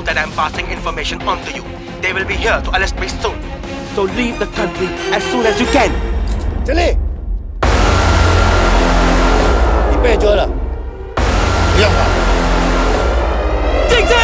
that I'm passing information on to you. They will be here to arrest me soon. So leave the country as soon as you can. चले. 你被捉了。不要跑。静静。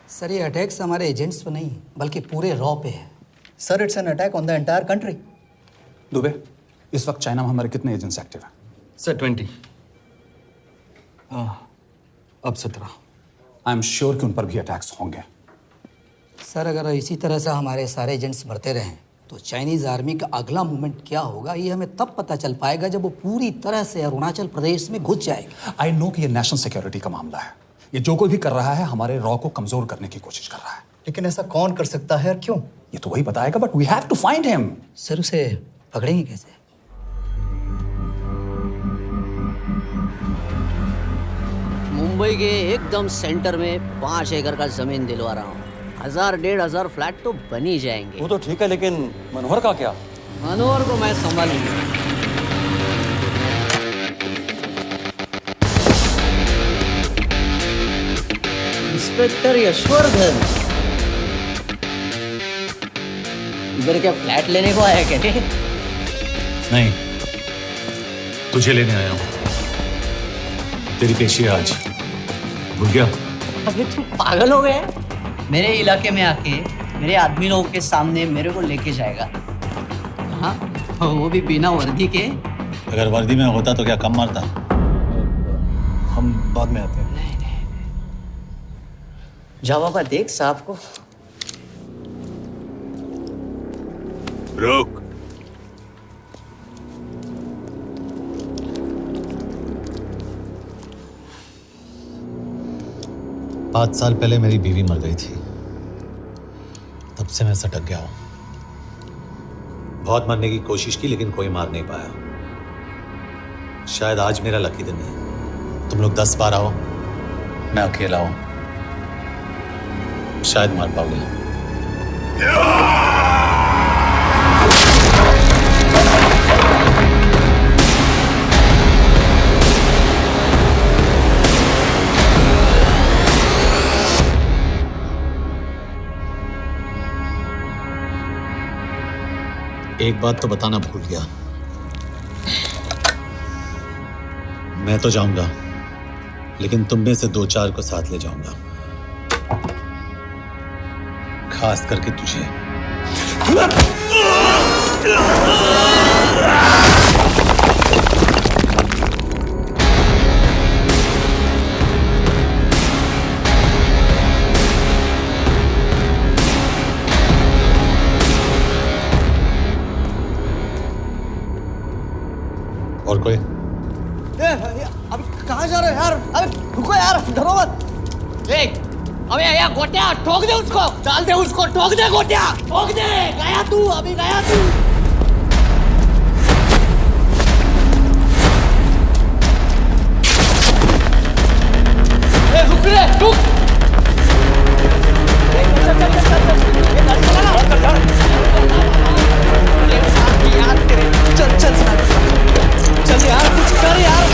sir ये attacks हमारे agents पे नहीं बल्कि पूरे raw पे है। Sir it's an attack on the entire country. Dubey, इस वक्त चाइना में हमारे कितने एजेंट्स एक्टिव हैं? सर 20। अब 17। आई एम श्योर कि उन पर भी अटैक्स होंगे। सर अगर इसी तरह से हमारे सारे एजेंट्स बढ़ते रहें तो चाइनीज आर्मी का अगला मूवमेंट क्या होगा ये हमें तब पता चल पाएगा जब वो पूरी तरह से अरुणाचल प्रदेश में घुस जाएगी। आई नो कि ये नेशनल सिक्योरिटी का मामला है। ये जो कोई भी कर रहा है हमारे रॉ को कमजोर करने की कोशिश कर रहा है। लेकिन ऐसा कौन कर सकता है और क्यों? ये तो वही बताएगा, but we have to find him. Sir उसे पकड़ेंगे कैसे? मुंबई के एकदम सेंटर में 5 एकड़ का जमीन दिलवा रहा हूँ। 1000-1500 फ्लैट तो बन ही जाएंगे। वो तो ठीक है, लेकिन मनोहर का क्या? मनोहर को मैं संभालूंगा। इंस्पेक्टर यशवर्धन, इधर क्या फ्लैट लेने को आया क्या? नहीं, तुझे लेने आया हूँ। तेरी पेशी है आज, भूल गया? अबे तू पागल हो गया? मेरे इलाके में आके मेरे आदमी लोगों के सामने मेरे को लेके जाएगा? हाँ, वो भी बिना वर्दी के। अगर वर्दी में होता तो क्या कम मारता? हम बाद में आते हैं। जा बाबा, देख साहब को। रुक। पाँच साल पहले मेरी बीवी मर गई थी, तब से मैं सटक गया हूं। बहुत मरने की कोशिश की लेकिन कोई मार नहीं पाया। शायद आज मेरा लकी दिन है। तुम लोग 10 बार आओ, मैं अकेला हूं, शायद मार पाओगे। एक बात तो बताना भूल गया, मैं तो जाऊंगा लेकिन तुम में से 2-4 को साथ ले जाऊंगा, खास करके तुझे। और कोई? अभी कहाँ जा रहे हो यार? अबे रुको यार, डरो मत। अबे यार गोटिया, ठोक दे उसको, डाल दे उसको, ठोक दे गोटिया, ठोक दे। गया तू, अभी गया तू। रुक रे, रुक। चल चल चल यार, कुछ कर यार।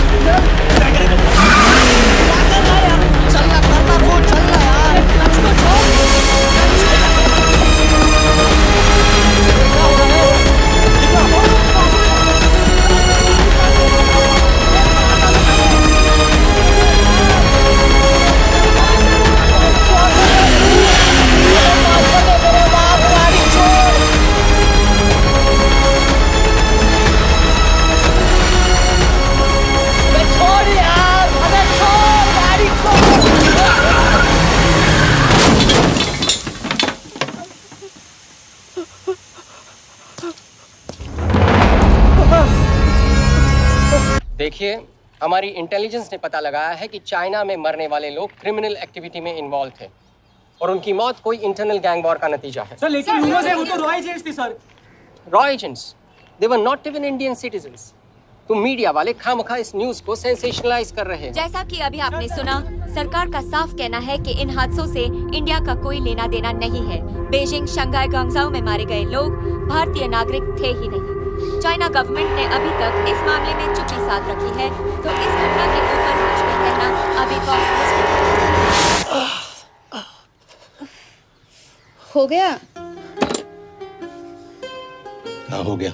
देखिए, हमारी इंटेलिजेंस ने पता लगाया है कि चाइना में मरने वाले लोग क्रिमिनल एक्टिविटी में इन्वॉल्व थे और उनकी मौत कोई इंटरनल गैंग वॉर का नतीजा है। सर लेकिन न्यूज़ है वो तो रॉ एजेंट्स थे sir. Raw agents, they were not even Indian citizens. तुम मीडिया वाले खामखा इस न्यूज को सेंसेशनलाइज कर रहे हैं। जैसा कि अभी आपने सुना, सरकार का साफ कहना है कि इन हादसों से इंडिया का कोई लेना देना नहीं है। बीजिंग, शंघाई, ग्वांगझाओ में मारे गए लोग भारतीय नागरिक थे ही नहीं। चाइना गवर्नमेंट ने अभी तक इस मामले में चुप्पी साध रखी है, तो इस घटना के ऊपर कुछ भी कहना अभी बहुत मुश्किल हो गया। हाँ, हो गया।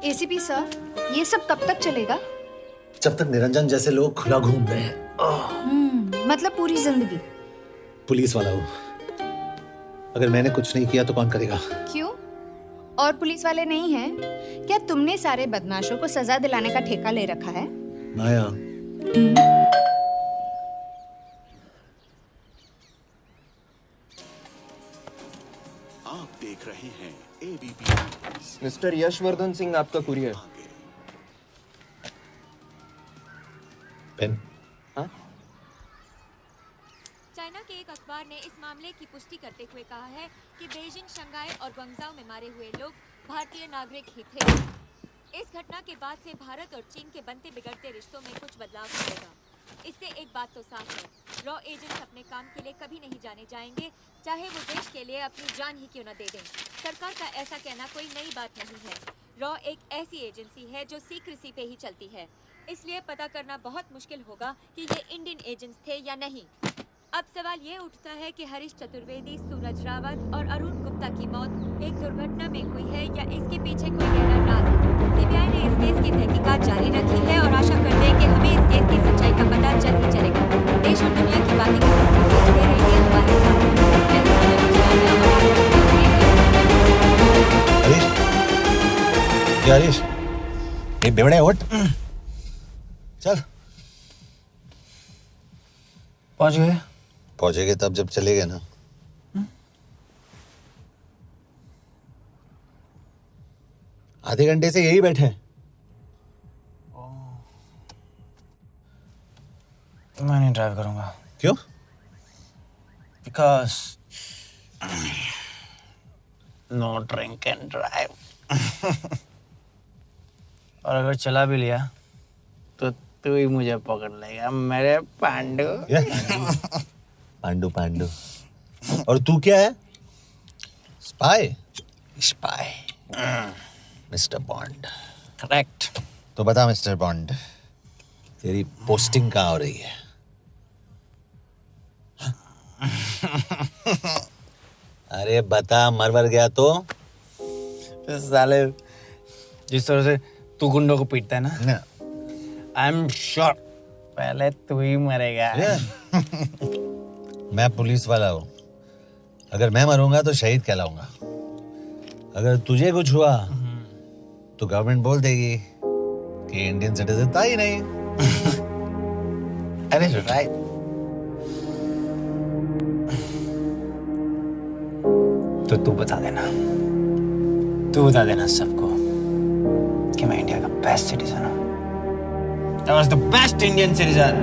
एसीपी सर, ये सब कब तक चलेगा? जब तक निरंजन जैसे लोग खुला घूम रहे हैं। मतलब पूरी जिंदगी? पुलिस वाला हूँ, अगर मैंने कुछ नहीं किया तो कौन करेगा? क्यों? और पुलिस वाले नहीं हैं? क्या तुमने सारे बदमाशों को सजा दिलाने का ठेका ले रखा है? माया, आप देख रहे हैं एबीपी। मिस्टर यशवर्धन सिंह, आपका कुरियर। पेन। चाइना के एक अखबार ने इस मामले की पुष्टि करते हुए कहा है कि बीजिंग, शंघाई और ग्वांगझाओ में मारे हुए लोग भारतीय नागरिक ही थे। इस घटना के बाद से भारत और चीन के बनते बिगड़ते रिश्तों में कुछ बदलाव होगा। इससे एक बात तो साफ है, रॉ एजेंट्स अपने काम के लिए कभी नहीं जाने जाएंगे, चाहे वो देश के लिए अपनी जान ही क्यों न दे दें। सरकार का ऐसा कहना कोई नई बात नहीं है। रॉ एक ऐसी एजेंसी है जो सीक्रेसी पे ही चलती है, इसलिए पता करना बहुत मुश्किल होगा कि ये इंडियन एजेंट्स थे या नहीं। अब सवाल ये उठता है कि हरीश चतुर्वेदी, सूरज रावत और अरुण गुप्ता की मौत एक दुर्घटना में हुई है या इसके पीछे कोई गहरा राज है। सीबीआई ने इस केस की तहकीकात जारी रखी है और आशा करते हैं कि हमें इस केस की सच्चाई का पता जल्द ही चलेगा। देश और दुनिया की बातें दे रही है हमारे साथ। हरीश, ये बेवड़े उठ, चल। पहुंच गए? पहुंचेंगे तब जब चलेंगे ना। आधे घंटे से यही बैठे हैं। मैं नहीं ड्राइव करूंगा। क्यों? Because no drink and drive. और अगर चला भी लिया तो तू ही मुझे पकड़ लेगा मेरे पांडू। पांडू पांडू। और तू क्या है? Spy? Spy. Mister bond. Correct. तो बता मिस्टर बॉन्ड, तेरी पोस्टिंग कहाँ हो रही है? अरे बता, मरवर गया तो? साले जिस तरह से तू गुंडों को पीटता है ना, आई एम श्योर पहले तू ही मरेगा। मैं पुलिस वाला हूँ, अगर मैं मरूंगा तो शहीद कहलाऊंगा। अगर तुझे कुछ हुआ तो गवर्नमेंट बोल देगी कि इंडियन सिटीजन था ही नहीं। अरे राइट। तो तू बता देना सबको कि मैं इंडिया का बेस्ट सिटीजन हूँ। I was the best Indian citizen.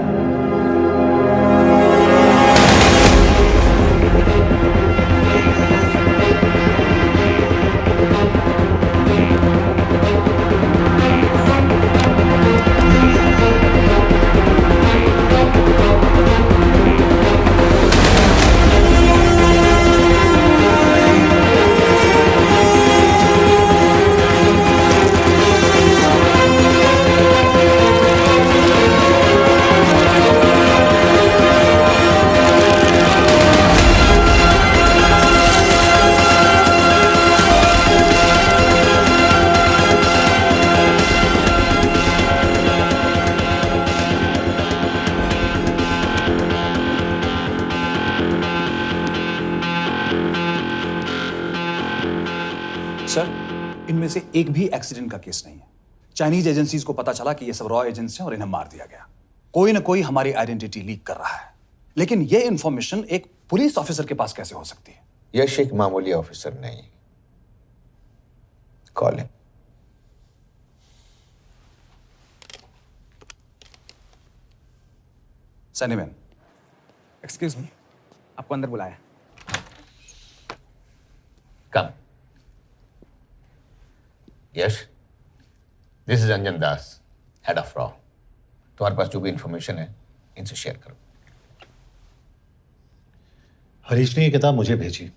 इनमें से एक भी एक्सीडेंट का केस नहीं है। चाइनीज एजेंसीज को पता चला कि ये सब रॉ एजेंट्स हैं और इन्हें मार दिया गया। कोई ना कोई हमारी आइडेंटिटी लीक कर रहा है, लेकिन ये इंफॉर्मेशन एक पुलिस ऑफिसर के पास कैसे हो सकती है? यश एक मामूली ऑफिसर नहीं, कॉलिंग सैनीमैन, एक्सक्यूज मी, आपको अंदर बुलाया। Come. Yash, this is Anjan Das, head of रॉ। तुम्हारे पास जो भी इंफॉर्मेशन है इनसे शेयर करो। हरीश ने ये किताब मुझे भेजी,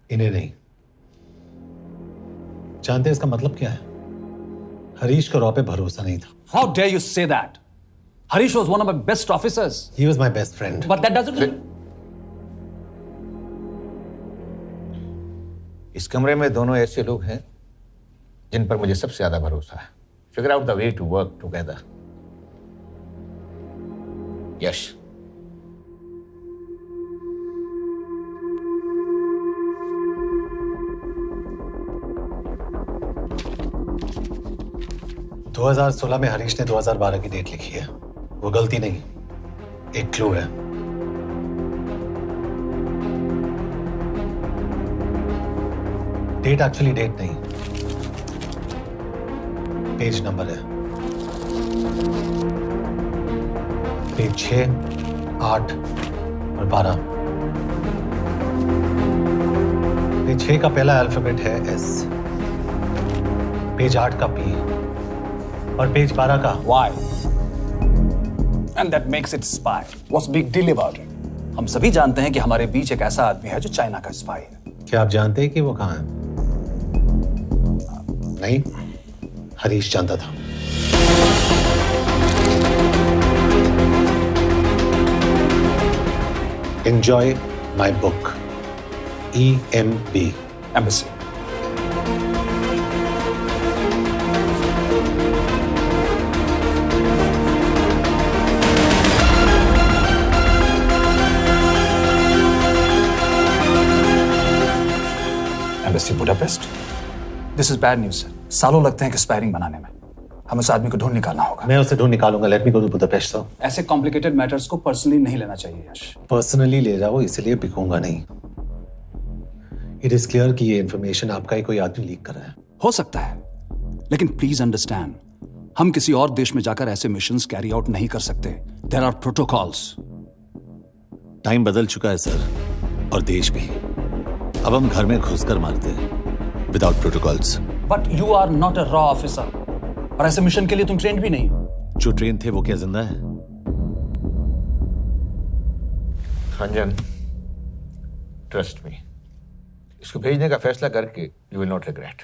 इन्हें नहीं। जानते हैं इसका मतलब क्या है? हरीश को रॉ पे भरोसा नहीं था। How dare you say that? Harish was one of my best officers. He was my best friend. But that doesn't. इस कमरे में दोनों ऐसे लोग हैं जिन पर मुझे सबसे ज्यादा भरोसा है। Figure out the way to work together. Yash, 2016 में हरीश ने 2012 की डेट लिखी है। वो गलती नहीं, एक क्लू है। डेट एक्चुअली डेट नहीं, पेज नंबर है। पेज 6, 8 और 12। पेज 6 का पहला अल्फाबेट है S, पेज 8 का P और पेज 12 का Why? And that makes it spy. What's big deal about it? हम सभी जानते हैं कि हमारे बीच एक ऐसा आदमी है जो चाइना का स्पाई है। क्या आप जानते हैं कि वो कहाँ है? नहीं, हरीश जानता था। Enjoy my book. EMB. Embassy. Embassy Budapest. This is bad news, sir. सालों लगते हैं कि स्पायरिंग बनाने में। हमें उस आदमी को ढूंढ निकालना होगा। मैं उसे ढूंढ निकालूंगा। Let me go to Budapest sir. ऐसे कॉम्प्लिकेटेड मैटर्स को पर्सनली नहीं लेना चाहिए यश। पर्सनली ले जाओ, इसलिए बिकूंगा नहीं। इट इज क्लियर कि ये इंफॉर्मेशन आपका ही कोई आदमी लीक कर रहा है। हो सकता है, लेकिन प्लीज अंडरस्टैंड, हम किसी और देश में जाकर ऐसे मिशंस कैरी आउट नहीं कर सकते। There are protocols. टाइम बदल चुका है सर, और देश भी। अब हम घर में घुसकर मारते हैं without protocols. But you are not a रॉ ऑफिसर, और ऐसे मिशन के लिए तुम ट्रेंड भी नहीं हो। जो ट्रेन थे वो क्या जिंदा है? अंजन, ट्रस्ट मी, इसको भेजने का फैसला करके यू विल नॉट रिग्रेट।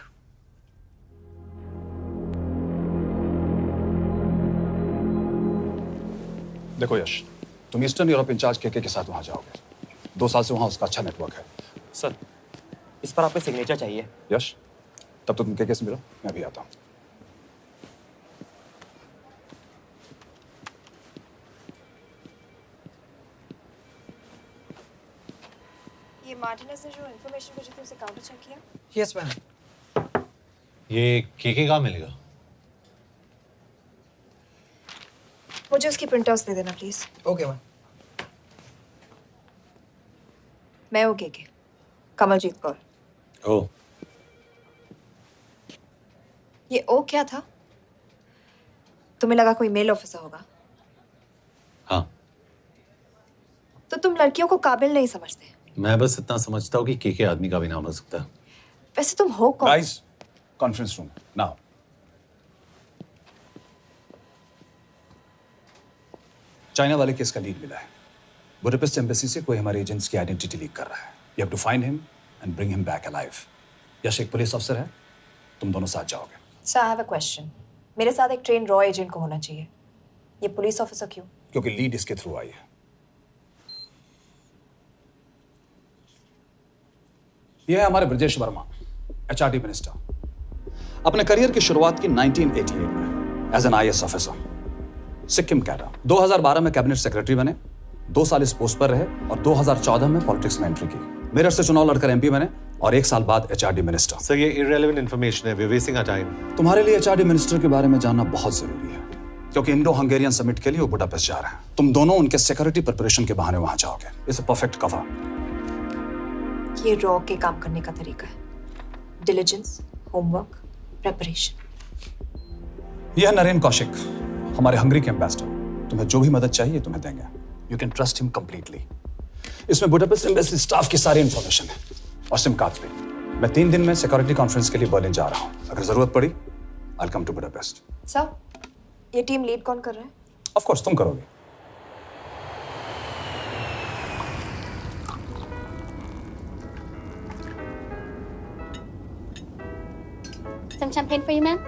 देखो यश, तुम ईस्टर्न यूरोप इंचार्ज के साथ वहां जाओगे। 2 साल से वहां उसका अच्छा नेटवर्क है। सर, इस पर आपके सिग्नेचर चाहिए। यश, तब तो तुम के से मिलो, मैं भी आता हूं। ये मार्टिनेज ने जो इन्फॉर्मेशन भेजी थी उसे काउंटर चेक किया? Yes ma'am. ये केके कहाँ मिलेगा? मुझे उसकी प्रिंटआउट्स दे देना प्लीज। Okay ma'am. मैं हूँ केके, कमलजीत कौर। ओ, ये ओ क्या था? तुम्हें लगा कोई मेल ऑफिसर होगा? हाँ। तो तुम लड़कियों को काबिल नहीं समझते? मैं बस इतना समझता हूँ कि केके आदमी का भी नाम हो सकता है। वैसे तुम हो कौन? Guys, conference room now. China वाले केस का लीड मिला है। बुडापेस्ट एम्बेसी से कोई हमारे एजेंट्स की आइडेंटिटी लीक कर रहा है। You have to find him and bring him back alive. Yash एक पुलिस अफसर है, तुम दोनों साथ जाओगे। Sir, I have a question. मेरे साथ एक ट्रेन रॉ एजेंट को होना चाहिए। ये पुलिस ऑफिसर क्यों? क्योंकि लीड इसके थ्रू आई है। यह है हमारे ब्रजेश वर्मा, एचआरडी मिनिस्टर। अपने करियर की शुरुआत की 1988 में as an IAS officer, Sikkim cadre. 2012 में कैबिनेट सेक्रेटरी बने, 2 साल इस पोस्ट पर रहे और 2014 में पॉलिटिक्स में एंट्री की। मेरठ से चुनाव लड़कर एमपी बने और 1 साल बाद एचआरडी मिनिस्टर। सर, ये इररिलेवेंट इंफॉर्मेशन है, we are wasting our time. तुम्हारे लिए एचआरडी मिनिस्टर के बारे में जानना बहुत जरूरी है, क्योंकि इंडो हंगेरियन समिट के लिए वो बुडापेस्ट जा रहे हैं। तुम दोनों उनके सिक्योरिटी प्रिपरेशन के बहाने वहां जाओगे। It's a perfect cover. ये रॉ के काम करने का तरीका है। Diligence, homework, preparation. यह नरेन कौशिक, हमारे हंगरी के एम्बेसडर। तुम्हें जो भी मदद चाहिए तुम्हें देंगे। You can trust him completely. इसमें बुडापेस्ट एम्बेसी स्टाफ की सारी इंफॉर्मेशन है और सिम कार्ड्स भी। मैं 3 दिन में सिक्योरिटी कॉन्फ्रेंस के लिए बर्लिन जा रहा हूँ। अगर जरूरत पड़ी I'll come to Budapest. Sir, ये टीम लीड कौन कर रहा है? Of course, तुम करोगे। Some champagne for you, ma'am.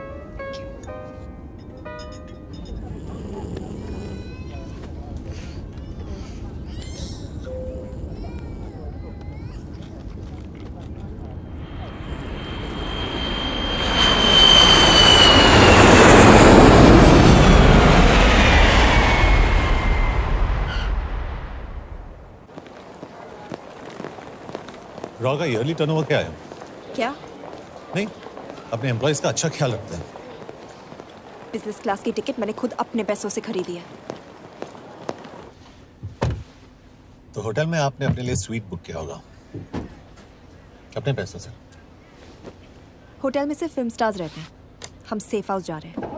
Raw का ईयरली टर्नओवर क्या है? क्या? नहीं, अपने एम्प्लॉइज का अच्छा ख्याल रखते हैं। बिजनेस क्लास की टिकट मैंने खुद अपने पैसों से खरीदी है। तो होटल में आपने अपने लिए स्वीट बुक किया होगा अपने पैसों से। होटल में सिर्फ फिल्म स्टार्स रहते हैं। हम सेफ हाउस जा रहे हैं।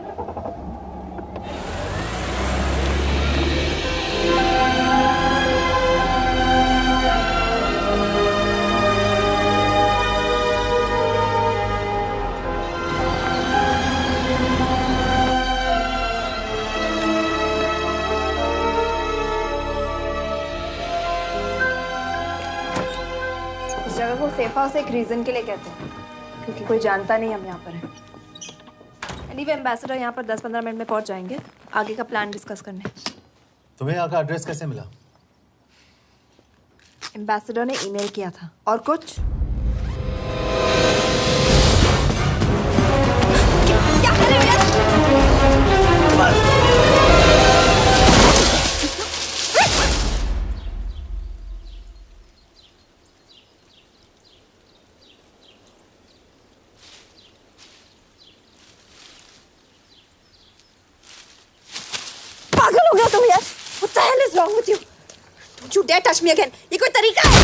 जगह को सेफ हाउस एक रीजन के लिए कहते हैं, क्योंकि कोई जानता नहीं हम यहाँ पर हैं। एनीवे एम्बेसडर यहाँ पर 10-15 मिनट में पहुँच जाएंगे आगे का प्लान डिस्कस करने। तुम्हें यहाँ का एड्रेस कैसे मिला? एम्बेसडर ने ईमेल किया था। और कुछ? पागल हो गया तुम यार? What the hell is wrong with you? Don't you dare touch me again. ये कोई तरीका है?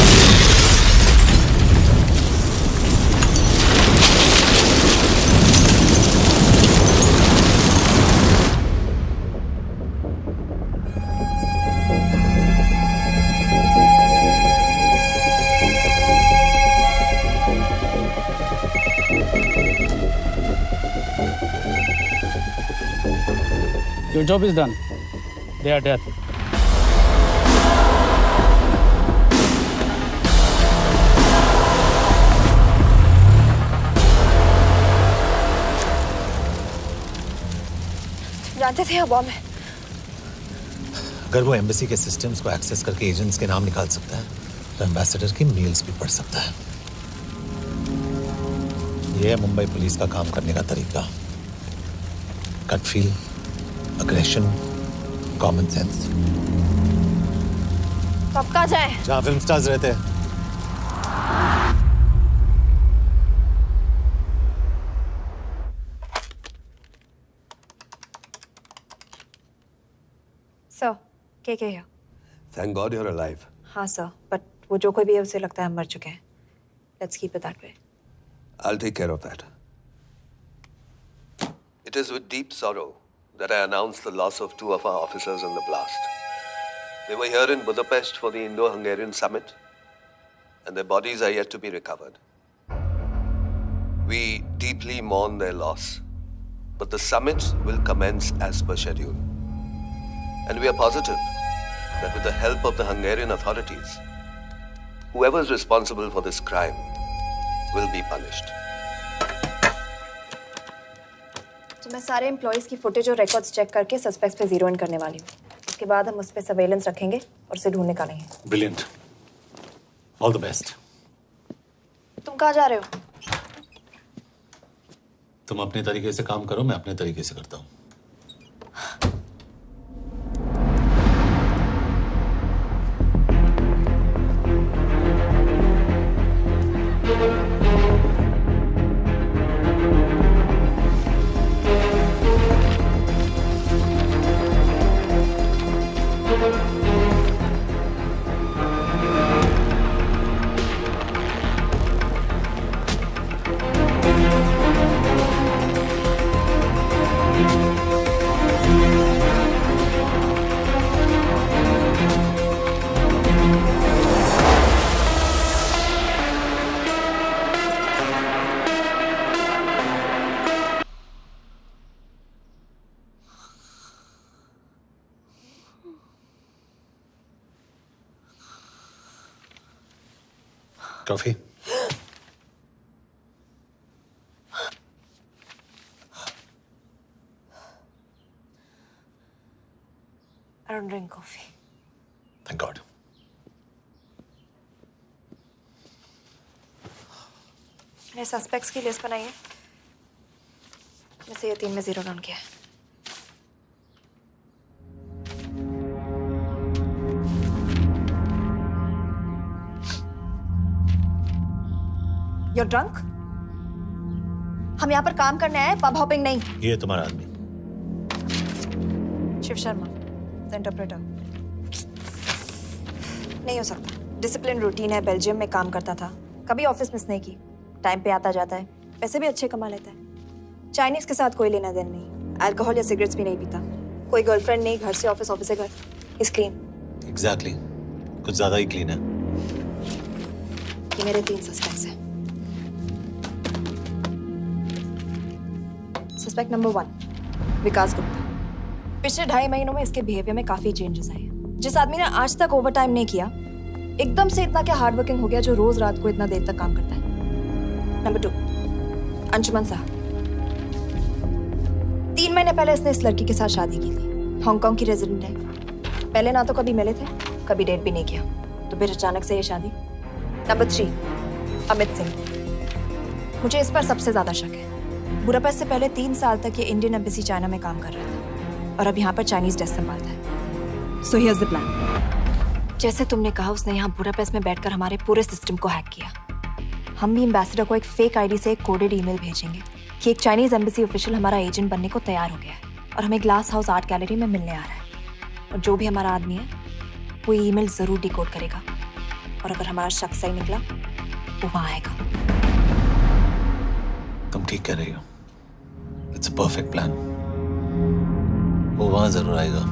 Your job is done. They are dead. जानते थे बॉम्ब है। अगर वो एम्बेसी के सिस्टम्स को एक्सेस करके एजेंट्स के नाम निकाल सकता है तो एम्बेसडर की मेल्स भी पढ़ सकता है। ये है मुंबई पुलिस का काम करने का तरीका। Gut feel, aggression, common sense. कब कहाँ जाए? जहाँ फिल्म स्टार्स रहते हैं। सर, के here? Thank God you're alive. हाँ सर, बट वो जो कोई भी है उसे लगता है हम मर चुके हैं। Let's keep it that way. I'll take care of that. It is with deep sorrow that I announce the loss of 2 of our officers in the blast. They were here in Budapest for the Indo-Hungarian summit, and their bodies are yet to be recovered. We deeply mourn their loss, but the summit will commence as per schedule. And we are positive that with the help of the Hungarian authorities, whoever is responsible for this crime will be punished. तो मैं सारे employees की footage और records check करके suspects पे zero in करने वाली हूँ। उसके बाद हम उस पे सर्वेलेंस रखेंगे और उसे ढूंढ निकालेंगे। Brilliant, all the best. तुम कहाँ जा रहे हो? तुम अपने तरीके से काम करो, मैं अपने तरीके से करता हूँ। Coffee? I don't drink coffee. Thank God. मैंने सस्पेक्ट्स की लिस्ट बनाई है, जैसे ये 3 में 0 डाउन किया है। You're drunk? हम यहाँ पर काम करने आए, पब हॉपिंग नहीं। ये तुम्हारा आदमी। Shiv Sharma, the interpreter. नहीं हो सकता। डिसिप्लिन रूटीन है, बेल्जियम में काम करता था, कभी ऑफिस मिस नहीं की, टाइम पे आता जाता है, पैसे भी अच्छे कमा लेता है। चाइनीज के साथ कोई लेना देना नहीं, अल्कोहल या सिगरेट्स भी नहीं पीता, कोई गर्लफ्रेंड नहीं, घर से ऑफिस, ऑफिस से घर। Is clean. एग्जैक्टली, कुछ ज्यादा ही क्लीन है। ये मेरे 3 सस्पेक्ट्स हैं। सस्पेक्ट नंबर 1, विकास गुप्ता। पिछले 2.5 महीनों में इसके बिहेवियर में काफी चेंजेस आए हैं। जिस आदमी ने आज तक ओवरटाइम नहीं किया, एकदम से इतना क्या हार्ड वर्किंग हो गया जो रोज रात को इतना देर तक काम करता है। नंबर 2, अंशुमन साहब। 3 महीने पहले इसने इस लड़की के साथ शादी की थी, हांगकांग की रेजिडेंट है। पहले ना तो कभी मिले थे, कभी डेट भी नहीं किया, तो फिर अचानक से ये शादी। नंबर 3, अमित सिंह। मुझे इस पर सबसे ज्यादा शक है। बुडापेस्ट से पहले 3 साल तक ये इंडियन एम्बेसी चाइना में काम कर रहा था और अब यहाँ पर चाइनीज डेस्क संभालता है। So here's the plan. जैसे तुमने कहा, उसने यहाँ बुडापेस्ट में बैठकर हमारे पूरे सिस्टम को हैक किया। हम भी एम्बेसडर को एक फेक आईडी से एक कोडेड ईमेल भेजेंगे कि एक चाइनीज एम्बेसी ऑफिशियल हमारा एजेंट बनने को तैयार हो गया है और हमें ग्लास हाउस आर्ट गैलरी में मिलने आ रहा है। और जो भी हमारा आदमी है, वो ईमेल जरूर डिकोड करेगा और अगर हमारा शक सही निकला, वो वहां आएगा। तुम ठीक कह रही हो। It's a perfect plan. वो वहां जरूर आएगा।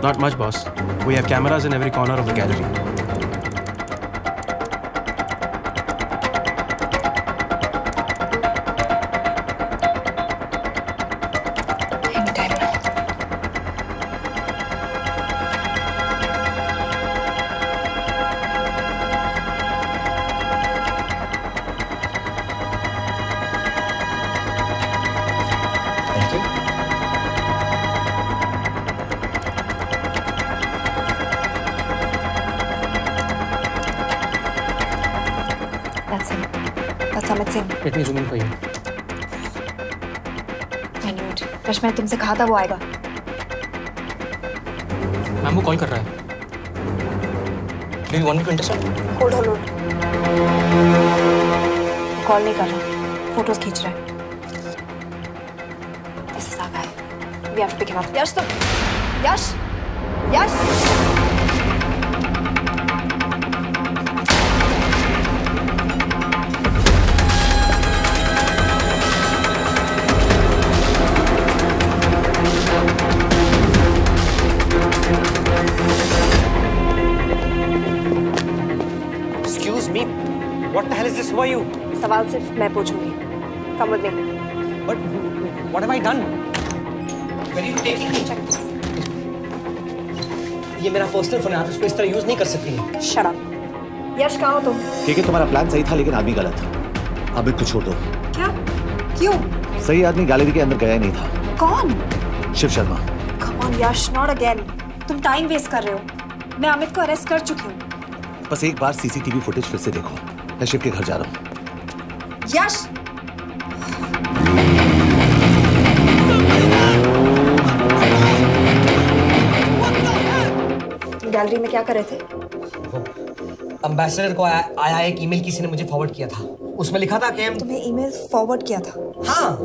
Not much, boss. We have cameras in every corner of the gallery. Let me zoom in for you. Rush, मैंने तुमसे कहा था वो आएगा। मैम, वो कॉल कर रहा है। Do you want me to intercept? Hold. Call नहीं कर रहा, फोटोज खींच रहा है। This is our guy. We have to pick him up. यश, तुम यश। What the hell is this? Who are you? सवाल सिर्फ मैं पूछूंगी। Come with me. But what have I done? ये मेरा पर्सनल फोन है, आप इसको इस तरह यूज नहीं कर सकती। Shut up. यश कहाँ हो तुम? ठीक है, तुम्हारा प्लान सही था लेकिन आदमी गलत था। अमित को छोड़ दो। क्या? क्यों? सही आदमी गैलरी के अंदर गया ही नहीं था। कौन? Shiv Sharma. Come on Yash, not again. तुम टाइम वेस्ट कर रहे हो। मैं अमित को अरेस्ट कर चुकी हूँ। बस एक बार सीसीटीवी फुटेज फिर से देखो। मैं शिव के घर जा रहा हूँ। यश! तुम गैलरी में क्या कर रहे थे? एम्बेसडर को आया एक ईमेल किसी ने मुझे फॉरवर्ड किया था। उसमें लिखा था कि तुम्हें ईमेल फॉरवर्ड किया था? हाँ।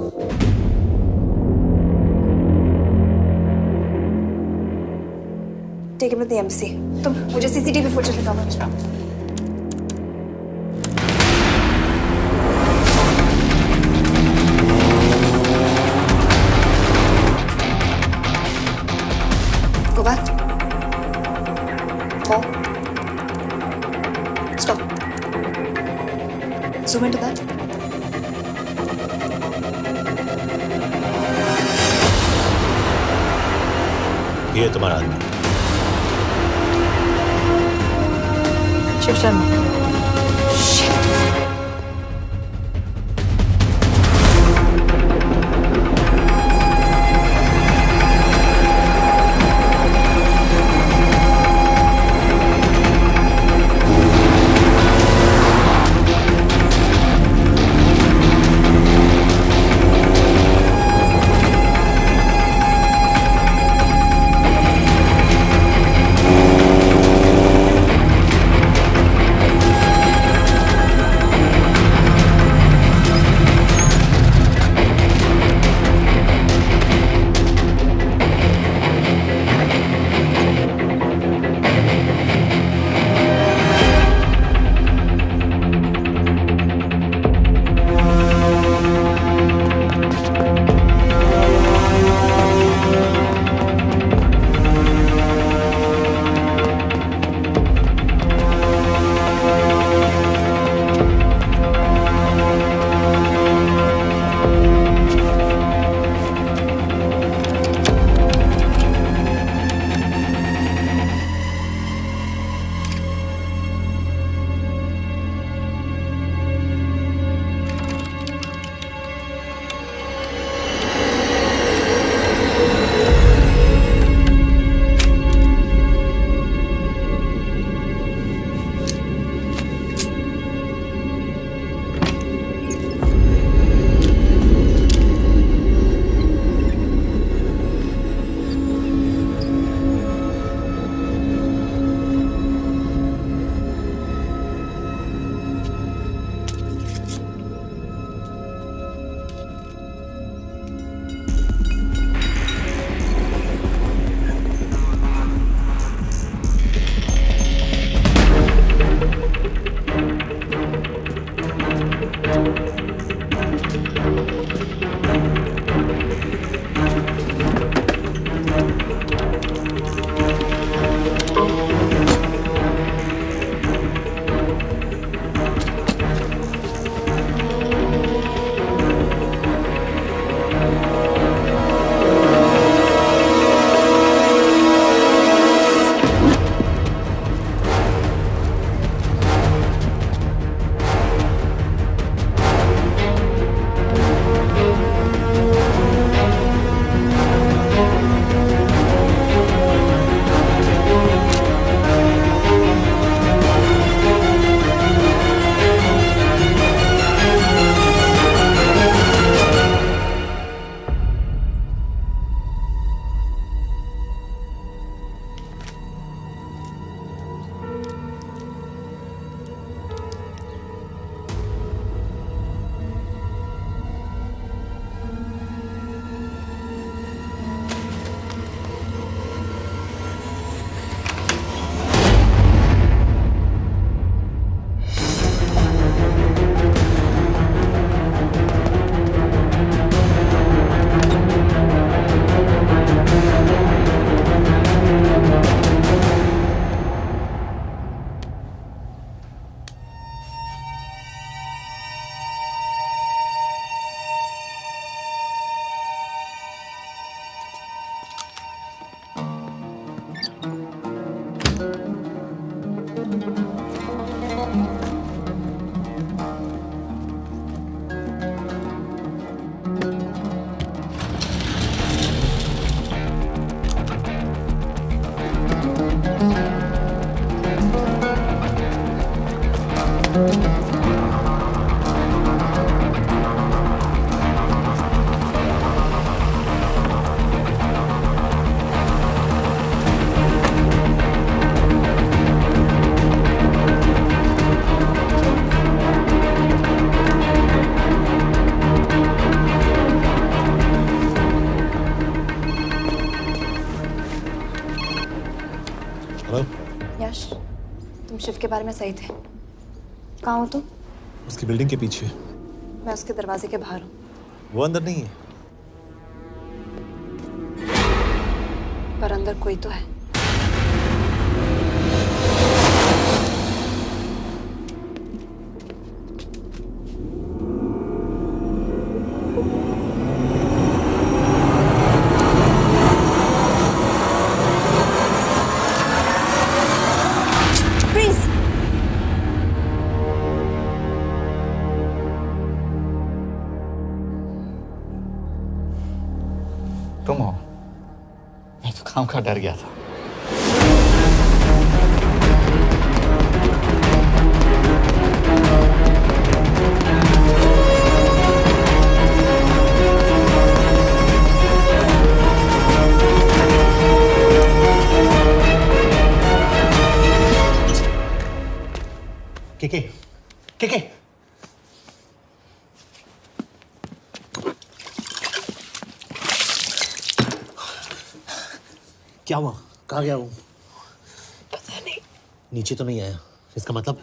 Take it with the embassy. तुम मुझे सीसीटीवी फुटेज दिखाओ। Go back. Four. Stop. Zoom into that. ये तुम्हारा आदमी शिव शर्मा। शिव के बारे में सही थे। कहाँ हो तुम? उसकी बिल्डिंग के पीछे। मैं उसके दरवाजे के बाहर हूँ। वो अंदर नहीं है। पर अंदर कोई तो है। तुम हो? मैं तो काम का डर गया था। के क्या हुआ? कहाँ गया वो? पता नहीं। नीचे तो नहीं आया, इसका मतलब?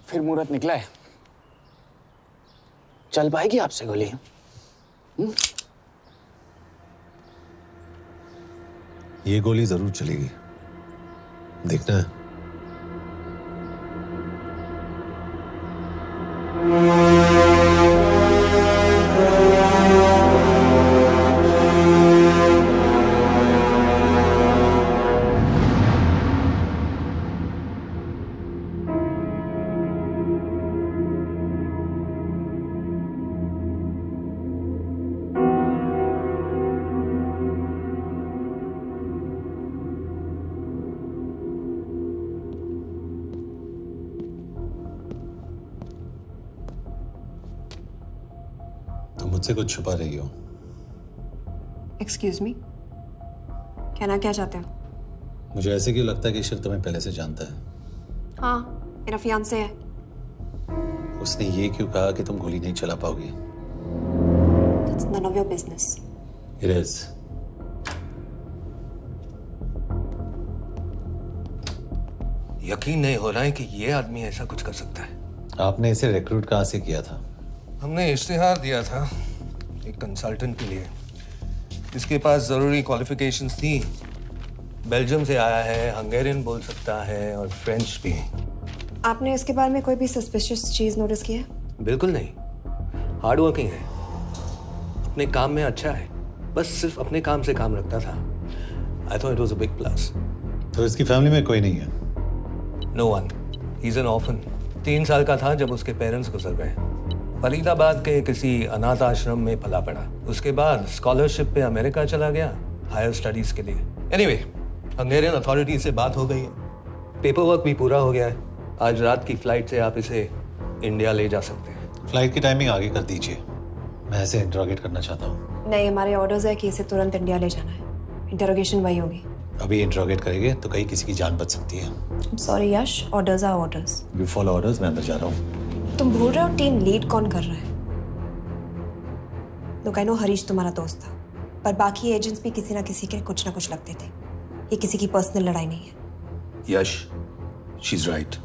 फिर मुहूर्त निकला है। चल पाएगी आपसे गोली? ये गोली जरूर चलेगी, देखना है। मुझसे कुछ छुपा रही हो। एक्सक्यूज मी, कहना क्या चाहते हो? मुझे ऐसे क्यों लगता है कि शिव तुम्हें पहले से जानता है? हाँ, मेरा फियांसे है। उसने ये क्यों कहा कि तुम गोली नहीं चला पाओगी? It's none of your business. It is. यकीन नहीं हो रहा है कि ये आदमी ऐसा कुछ कर सकता है। आपने इसे रिक्रूट कहाँ से किया था? हमने इश्तिहार दिया था एक कंसल्टेंट के लिए, जिसके पास जरूरी क्वालिफिकेशंस थी। बेल्जियम से आया है, हंगेरियन बोल सकता है और फ्रेंच भी। आपने इसके बारे में कोई भी सस्पिशियस चीज नोटिस की है? बिल्कुल नहीं, हार्ड वर्किंग है, अपने काम में अच्छा है, बस सिर्फ अपने काम से काम रखता था। I thought it was a big plus. तो इसकी फैमिली में कोई नहीं है? No one, he is an orphan. 3 साल का था जब उसके पेरेंट्स गुजर गए। फरीदाबाद के किसी अनाथ आश्रम में पला पड़ा। उसके बाद स्कॉलरशिप पे अमेरिका चला गया हायर स्टडीज के लिए। एनीवे, हंगेरियन अथॉरिटी से बात हो गई है, पेपर वर्क भी पूरा हो गया है। आज रात की फ्लाइट से आप इसे इंडिया ले जा सकते हैं। फ्लाइट की टाइमिंग आगे कर दीजिए, मैं इसे इंटरोगेट करना चाहता हूँ। नहीं, हमारे ऑर्डर्स है कि इसे तुरंत इंडिया ले जाना है। इंटरोगेशन वही होगी। अभी इंटरोगेट करेंगे तो कहीं किसी की जान बच सकती है। Sorry Yash, orders are orders. You follow orders, मैं अंदर जा रहा हूँ। तुम भूल रहे हो टीम लीड कौन कर रहा है? लोग, आई नो हरीश तुम्हारा दोस्त था, पर बाकी एजेंट्स भी किसी ना किसी के कुछ ना कुछ लगते थे। ये किसी की पर्सनल लड़ाई नहीं है। यश, शी इज राइट।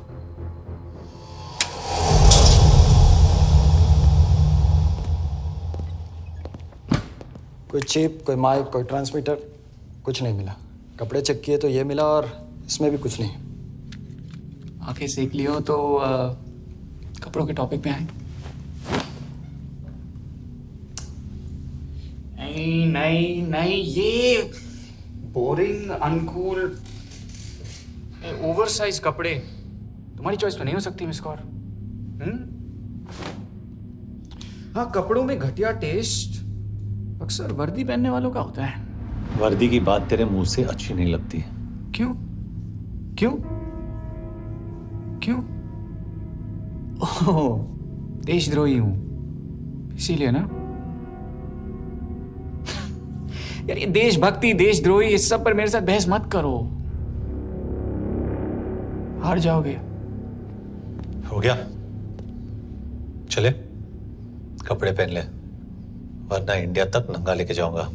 कोई चिप, कोई माइक, कोई ट्रांसमीटर, कुछ नहीं मिला। कपड़े चेक किए तो ये मिला और इसमें भी कुछ नहीं। आंखें सेक लियो तो कपड़ों के टॉपिक पे आए। नहीं नहीं नहीं, ये बोरिंग, अनकूल, ओवरसाइज कपड़े तुम्हारी चॉइस तो नहीं हो सकती मिस कौर। हाँ, कपड़ों में घटिया टेस्ट अक्सर वर्दी पहनने वालों का होता है। वर्दी की बात तेरे मुंह से अच्छी नहीं लगती। क्यों क्यों क्यों? ओह, देशद्रोही हूं इसीलिए ना। यार, ये देशभक्ति, देशद्रोही, इस सब पर मेरे साथ बहस मत करो, हार जाओगे। हो गया, चले कपड़े पहन ले, वरना इंडिया तक नंगा लेके जाऊंगा।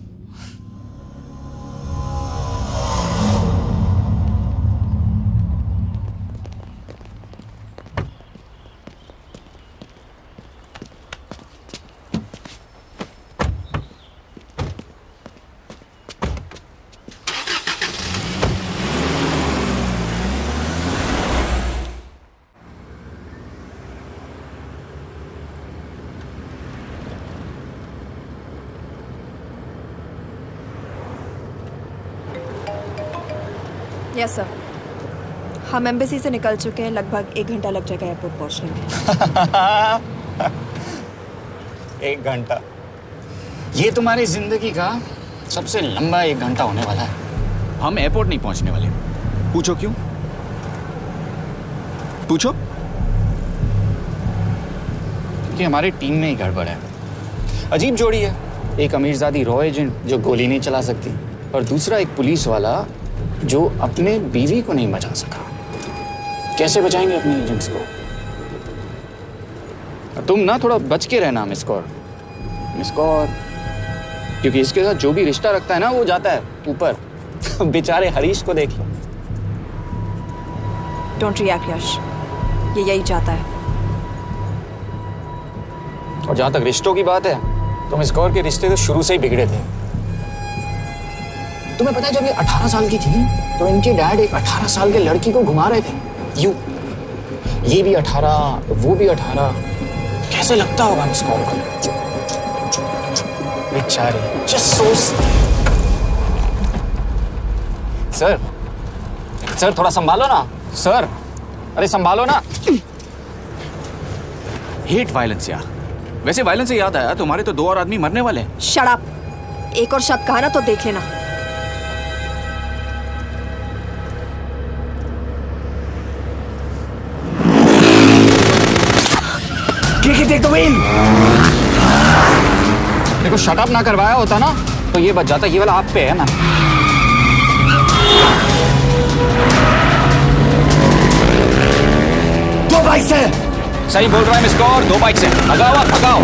यस सर, हम एम्बेसी से निकल चुके हैं। लगभग 1 घंटा लग जाएगा एयरपोर्ट पहुंचने में। 1 घंटा? ये तुम्हारी जिंदगी का सबसे लंबा 1 घंटा होने वाला है। हम एयरपोर्ट नहीं पहुंचने वाले। पूछो क्यों? पूछो। क्योंकि हमारी टीम में ही गड़बड़ है। अजीब जोड़ी है, एक अमीरजादी रॉ एजेंट जो गोली नहीं चला सकती, और दूसरा एक पुलिस वाला जो अपने बीवी को नहीं बचा सका। कैसे बचाएंगे अपने एजेंट्स को? तुम ना थोड़ा बच के रहना मिस कौर, क्योंकि इसके साथ जो भी रिश्ता रखता है ना, वो जाता है ऊपर। बेचारे हरीश को देख लो। डोंट रिएक्ट यश, ये यही चाहता है। और जहां तक रिश्तों की बात है, तो मिस कौर के रिश्ते तो शुरू से ही बिगड़े थे। तुम्हें पता है जब ये 18 साल की थी तो इनके डैड एक 18 साल के लड़की को घुमा रहे थे। ये भी 18, वो भी 18। कैसे लगता होगा मिस कॉल को? बेचारे, जस्ट सोच। सर थोड़ा संभालो ना सर, अरे संभालो ना। हेट वायलेंस यार। वैसे वायलेंस से याद आया, तुम्हारे तो 2 और आदमी मरने वाले हैं। Shut up. एक और शब्द कहा ना तो देख लेना। देखो शट अप ना करवाया होता ना तो ये बच जाता। ये वाला आप पे है मैम। दो बाइक से। सही बोल रहा है मिस गौर, 2 बाइक से। भगाओ आप, भगाओ।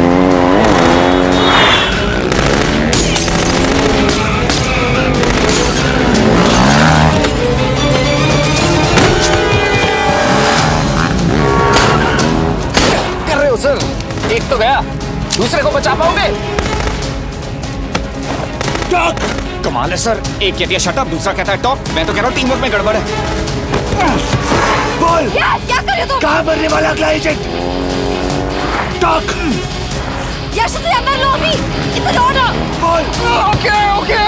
कर रहे हो सर? एक तो गया, दूसरे को बचा पाओगे? टॉक। कमाल है सर, एक कहती है शट अप, दूसरा कहता है टॉक। मैं तो कह रहा हूँ टीम वर्क में गड़बड़ है। बोल क्या कर रहे हो तुम? कहाँ मरने वाला अगला एजेंट? टॉक। यश से अंदर लो अभी। It's an order. बोल। ओके।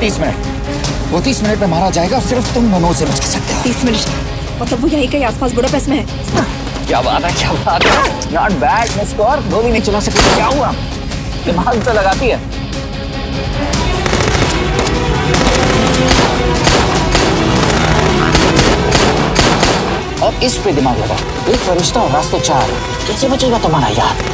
30 मिनट। वो 30 मिनट में मारा जाएगा, सिर्फ तुम मनोज से बच सकते हो। 30 मिनट मतलब वो यहीं कहीं आसपास बुडापेस्ट में है। क्या बात है, क्या बात है। नॉट बैड मिस गौर, गोली नहीं चला सकती। क्या हुआ? दिमाग तो लगाती है। और इस पे दिमाग लगा। एक फरिश्ता और रास्ते 4। कैसे बचेगा तुम्हारा यार?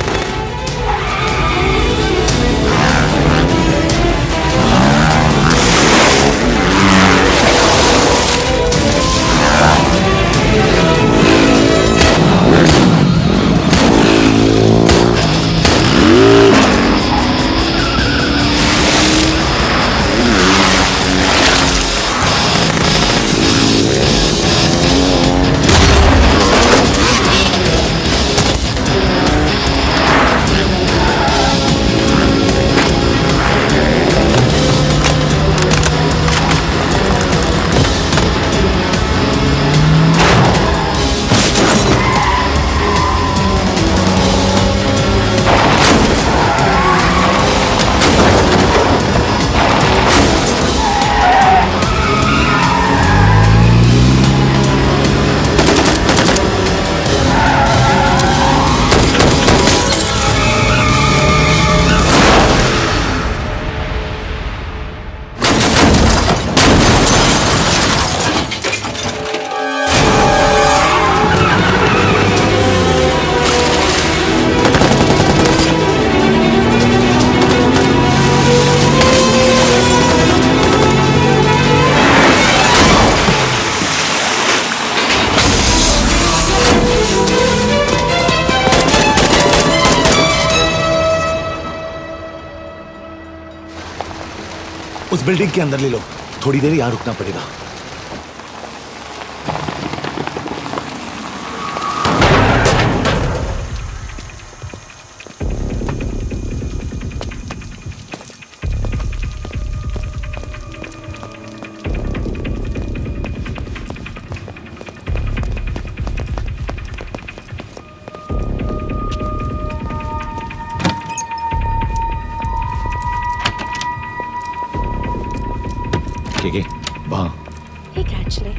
उस बिल्डिंग के अंदर ले लो, थोड़ी देर यहां रुकना पड़ेगा। ठीक है, वहां। Hey, actually.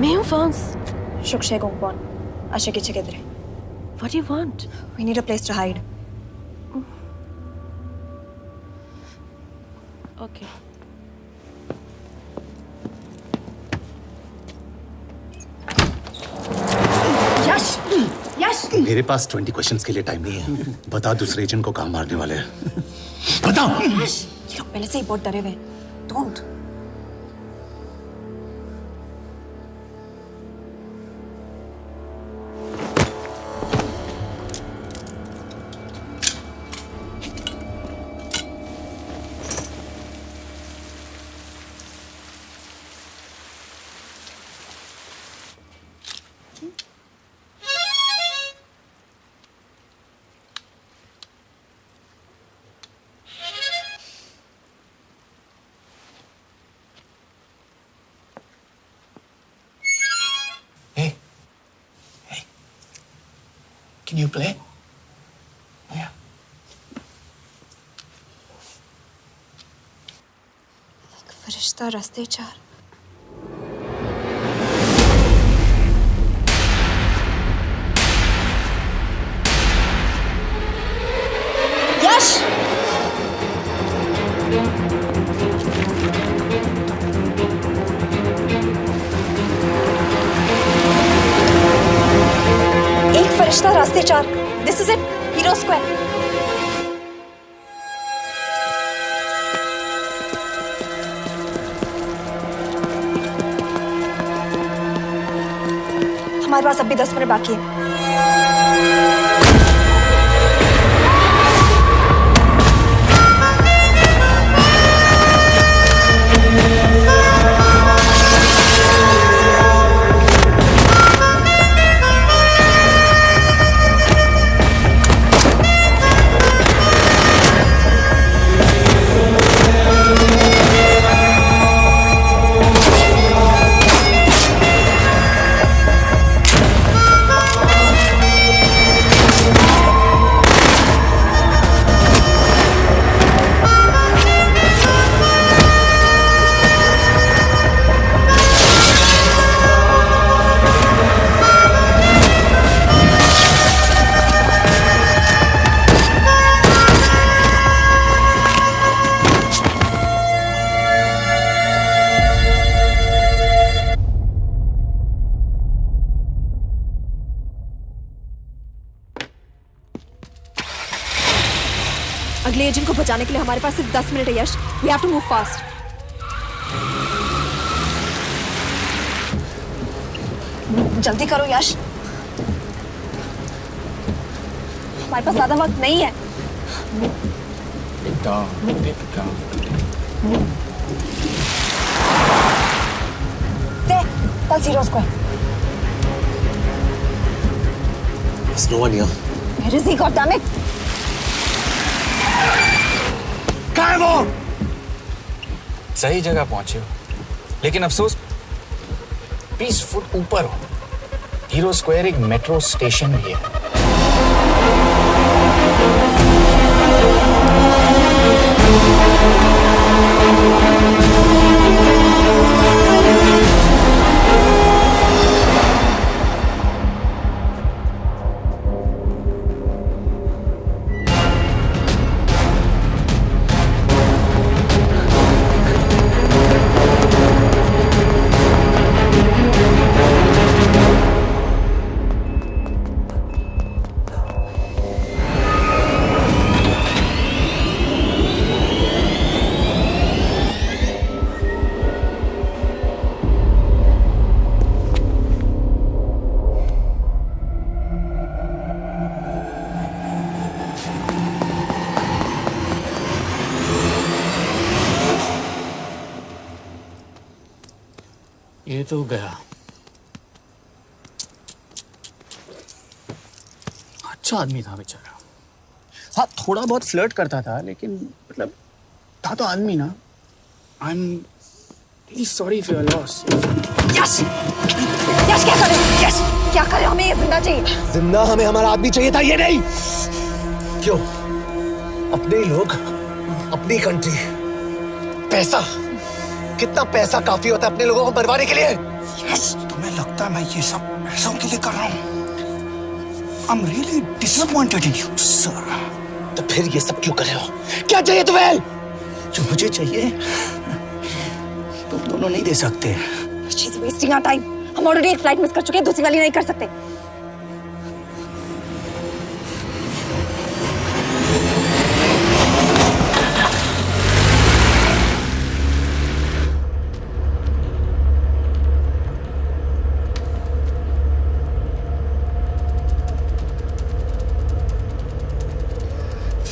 मैं हूँ फ्रांस। शुक्शे गोंगपॉन। आशा की चिकेदरे। What do you want? We need a place to hide. Okay. यश! यश! मेरे पास 20 क्वेश्चंस के लिए टाइम नहीं है। बता दूसरे एजेंट को कहाँ मारने वाले हैं। बता। यश! ये लोग पहले से ही बहुत डरे हुए हैं। Don't. Can you play? Yeah. एक फरिश्ता रास्ते चार। यश! एक फरिश्ता रास्ते चार। This is it. Hero Square. हमारे पास अब भी 10 मिनट बाकी है। अगले एजेंट को बचाने के लिए हमारे पास सिर्फ 10 मिनट है यश। We have to move fast. जल्दी करो यश। हमारे पास ज्यादा वक्त नहीं है। Pulse Hero Square. There's no one here. Where is he? God damn it! कहाँ है वो? सही जगह पहुंचे हो, लेकिन अफसोस 20 फुट ऊपर हो। हीरो स्क्वायर एक मेट्रो स्टेशन भी है। ये तो गया। अच्छा आदमी था बेचारा। हाँ, थोड़ा बहुत फ्लर्ट करता था, लेकिन मतलब था तो आदमी ना। I am really sorry for your loss. Yash! Yash क्या करे? यश क्या करे? हमें ये जिंदा चाहिए। जिंदा हमें हमारा आदमी चाहिए था, ये नहीं। क्यों? अपने ही लोग, अपनी कंट्री, पैसा। कितना पैसा काफी होता है अपने लोगों को मरवाने के लिए? यस, तुम्हें लगता है मैं ये सब पैसों के लिए कर रहा हूँ? I'm really disappointed in you, sir. तो फिर ये सब क्यों कर रहे हो? क्या चाहिए तुम्हें? जो मुझे चाहिए तुम दोनों नहीं दे सकते। She's wasting our time. हम ऑलरेडी एक फ्लाइट मिस कर चुके हैं, दूसरी वाली नहीं कर सकते।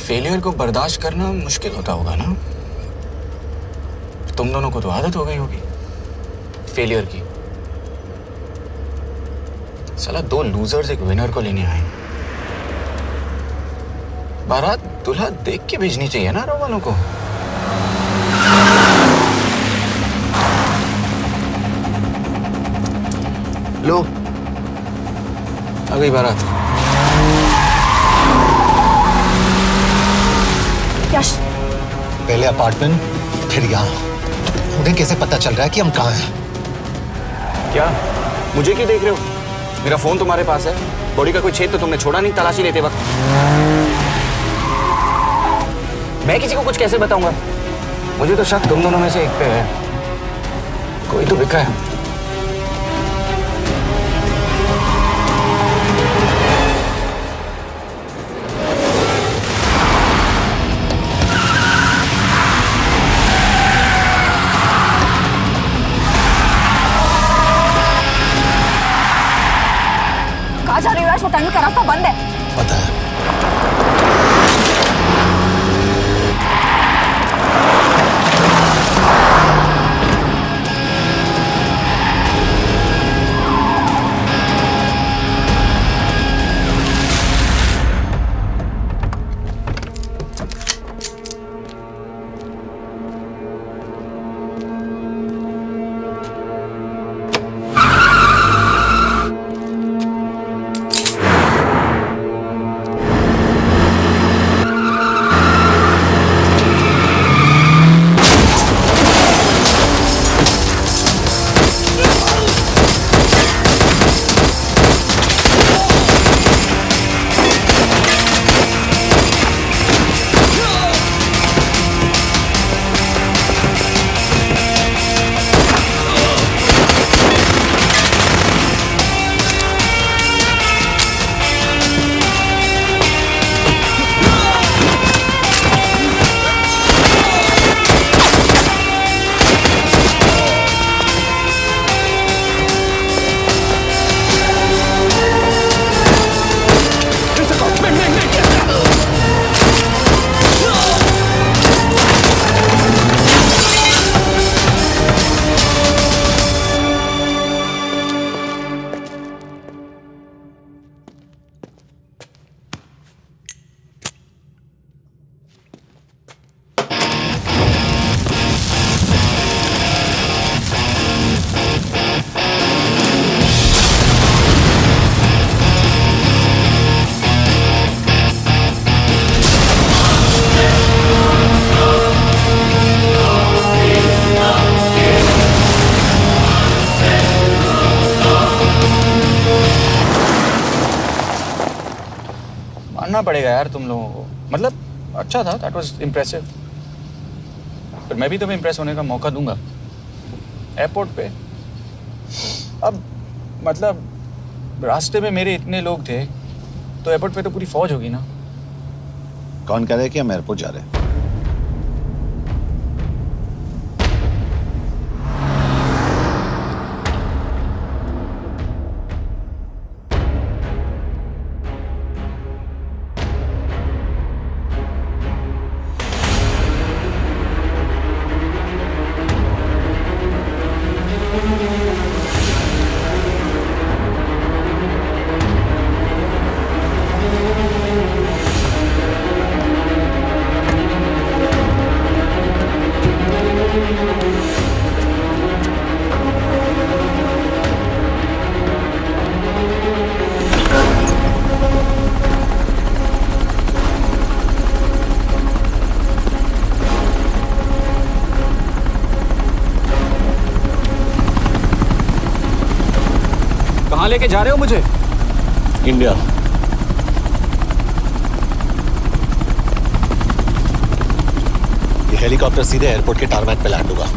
फेलियर को बर्दाश्त करना मुश्किल होता होगा ना? तुम दोनों को तो आदत हो गई होगी फेलियर की। साला 2 लूजर्स एक विनर को लेने आए। बारात दूल्हा देख के भेजनी चाहिए ना रो वालों को। लो आ गई बारात। पहले अपार्टमेंट, फिर यहाँ। उन्हें कैसे पता चल रहा है कि हम कहाँ हैं? क्या मुझे क्यों देख रहे हो? मेरा फोन तुम्हारे पास है, बॉडी का कोई छेद तो तुमने छोड़ा नहीं तलाशी लेते वक्त। मैं किसी को कुछ कैसे बताऊंगा? मुझे तो शक तुम दोनों में से एक पे है, कोई तो बिका है। कहाँ जा रही हो? वो टनल का रास्ता बंद है। पता है। मानना पड़ेगा यार तुम लोगों को, मतलब अच्छा था, दैट वाज इम्प्रेसिव। पर मैं भी तुम्हें इम्प्रेस होने का मौका दूंगा एयरपोर्ट पे। अब मतलब रास्ते में मेरे इतने लोग थे तो एयरपोर्ट पे तो पूरी फौज होगी ना। कौन कह रहा है कि हम एयरपोर्ट जा रहे हैं? कहाँ लेके जा रहे हो मुझे? इंडिया। ये हेलीकॉप्टर सीधे एयरपोर्ट के टारमैक पे लैंड होगा।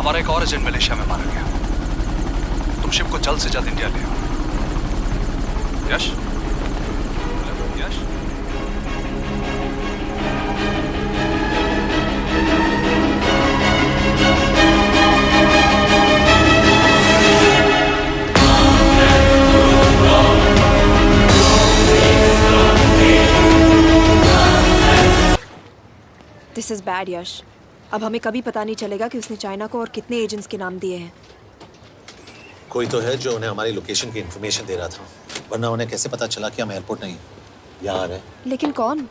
हमारा एक और एजेंट मलेशिया में मारा गया। तुम शिव को जल्द से जल्द इंडिया ले आओ। यश, यश, दिस इज बैड यश। अब हमें कभी पता नहीं चलेगा कि उसने चाइना को और कितने एजेंट्स के नाम दिए हैं। कोई तो है जो उन्हें हमारी लोकेशन की इंफॉर्मेशन दे रहा था, वरना उन्हें कैसे पता चला कि हम एयरपोर्ट नहीं यहाँ आ रहे हैं? लेकिन कौन?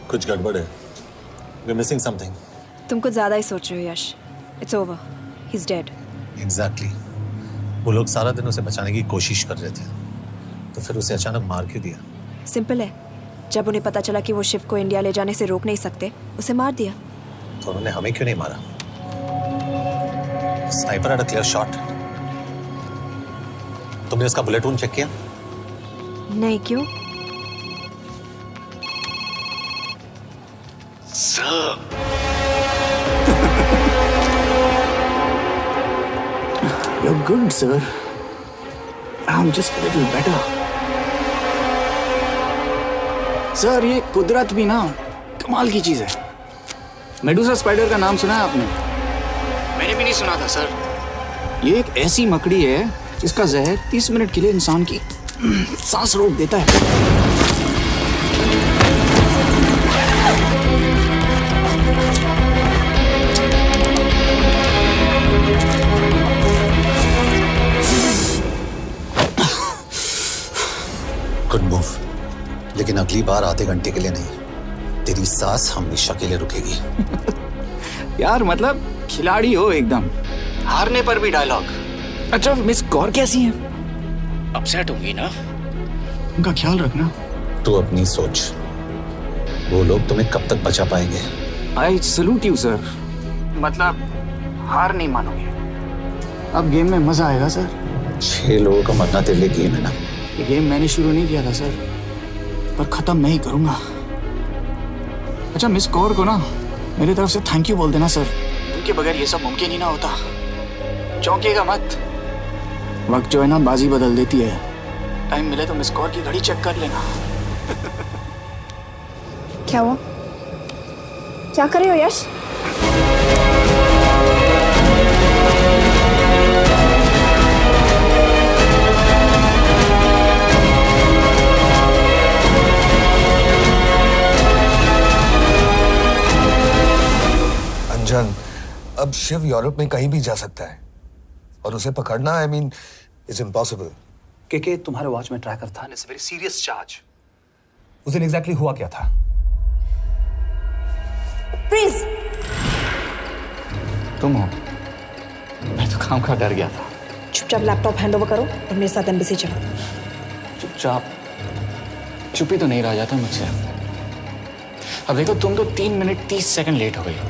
कुछ गड़बड़ है। We're missing something. तुम कुछ ज्यादा ही सोच रहे हो Yash. It's over, he is dead. Exactly. वो लोग सारा दिन उसे बचाने की कोशिश कर रहे थे, तो फिर उसे अचानक मार क्यों दिया? सिंपल है, जब उन्हें पता चला कि वो शिव को इंडिया ले जाने से रोक नहीं सकते, उसे मार दिया। तो उन्होंने हमें क्यों नहीं मारा? Sniper had a clear shot. तुमने उसका बुलेट वूंड चेक किया? नहीं, क्यों? You're good, sir. I'm just a little better. Sir, ये कुदरत भी ना कमाल की चीज है। मेडुसा स्पाइडर का नाम सुना है आपने? मैंने भी नहीं सुना था सर। ये एक ऐसी मकड़ी है जिसका जहर 30 मिनट के लिए इंसान की सांस रोक देता है। गुड मूव, लेकिन अगली बार आधे घंटे के लिए नहीं, तेरी सांस हमेशा के लिए रुकेगी। यार मतलब खिलाड़ी हो एकदम, हारने पर भी डायलॉग। अच्छा, मिस कौर कैसी हैं? अपसेट होंगी ना, उनका ख्याल रखना। तू अपनी सोच, वो लोग तुम्हें कब तक बचा पाएंगे? I salute you sir. मतलब हार नहीं मानोगे। अब गेम में मजा आएगा सर। 6 लोगों का मरना तेरे लिए गेम है ना? ये गेम मैंने शुरू नहीं किया था सर, पर खत्म मैं ही करूंगा। अच्छा, मिस कौर को ना मेरी तरफ से थैंक यू बोल देना सर। उनके बगैर ये सब मुमकिन ही ना होता। चौंकिएगा मत, वक्त जो है ना बाजी बदल देती है। टाइम मिले तो मिस कौर की घड़ी चेक कर लेना। क्या हुआ? क्या कर रहे हो यश? अंजन, अब शिव यूरोप में कहीं भी जा सकता है और उसे पकड़ना आई मीन इज इम्पॉसिबल। के तुम्हारे वॉच में ट्रैकर था, इट्स वेरी सीरियस चार्ज। उस दिन एग्जैक्टली हुआ क्या था? प्लीज। तुम हो? मैं तो काम का डर गया था। चुपचाप लैपटॉप हैंड ओवर करो और मेरे साथ एम्बेसी चलो। चुपचाप? चुप ही तो नहीं रहा जाता मुझसे। अब देखो, तुम तो 3 मिनट 30 सेकंड लेट हो गई हो।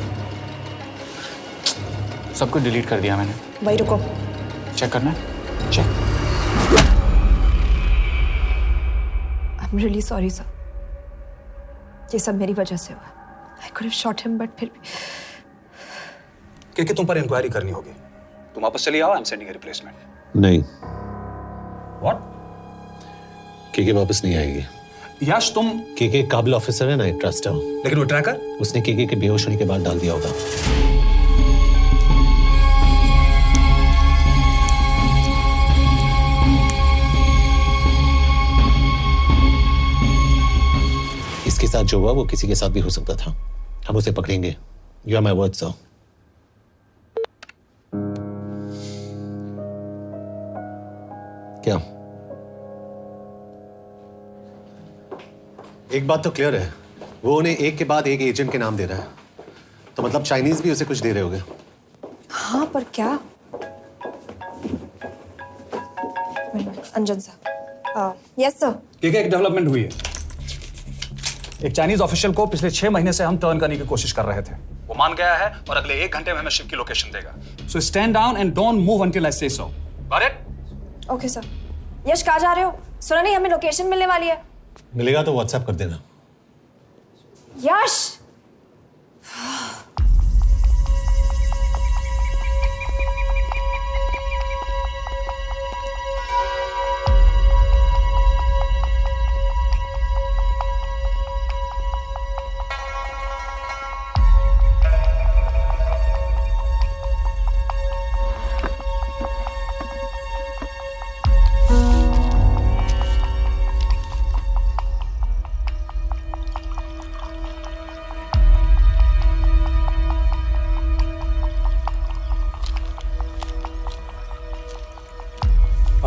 सब कुछ डिलीट कर दिया मैंने। वही रुको, चेक करना है? Check. I am really sorry sir, ये सब मेरी वजह से हुआ। I could have shot him but फिर भी। के तुम पर इंक्वायरी करनी होगी। तुम वापस चली आओ, I am sending a replacement. नहीं। व्हाट? के वापस नहीं आएगी। यश, तुम के काबिल ऑफिसर है ना, ट्रस्ट है। लेकिन वो ट्रैकर? उसने के बेहोश होने के बाद डाल दिया होगा। इसके साथ जो हुआ वो किसी के साथ भी हो सकता था। हम उसे पकड़ेंगे। You are my word sir. क्या? एक बात तो क्लियर है, वो उन्हें एक के बाद एक एजेंट के नाम दे रहा है, तो मतलब चाइनीज भी उसे कुछ दे रहे होंगे। हाँ, पर क्या? अंजन सर। Yes sir. एक डेवलपमेंट हुई है। एक चाइनीज ऑफिशियल को पिछले 6 महीने से हम टर्न करने की कोशिश कर रहे थे। वो मान गया है और अगले 1 घंटे में हमें शिव की लोकेशन देगा। So stand down and don't move until I say so. Got it? Okay sir. Yash, कहाँ जा रहे हो? सुना नहीं, हमें लोकेशन मिलने वाली है। मिलेगा तो व्हाट्सएप कर देना। यश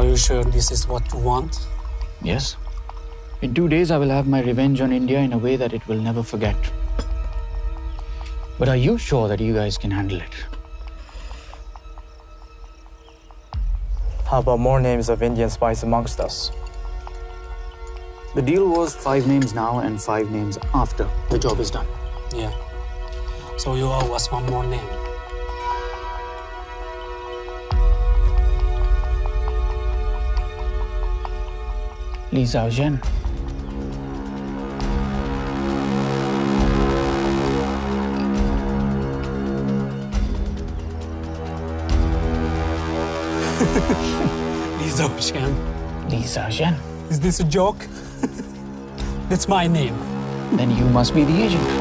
Are you sure this is what you want? Yes. In 2 days, I will have my revenge on India in a way that it will never forget. But are you sure that you guys can handle it? How about more names of Indian spies amongst us? The deal was 5 names now and 5 names after the job is done. Yeah. So you owe us one more name. Li Xiaozhen. Li Xiaozhen. Li Xiaozhen. Is this a joke? That's my name. Then you must be the agent.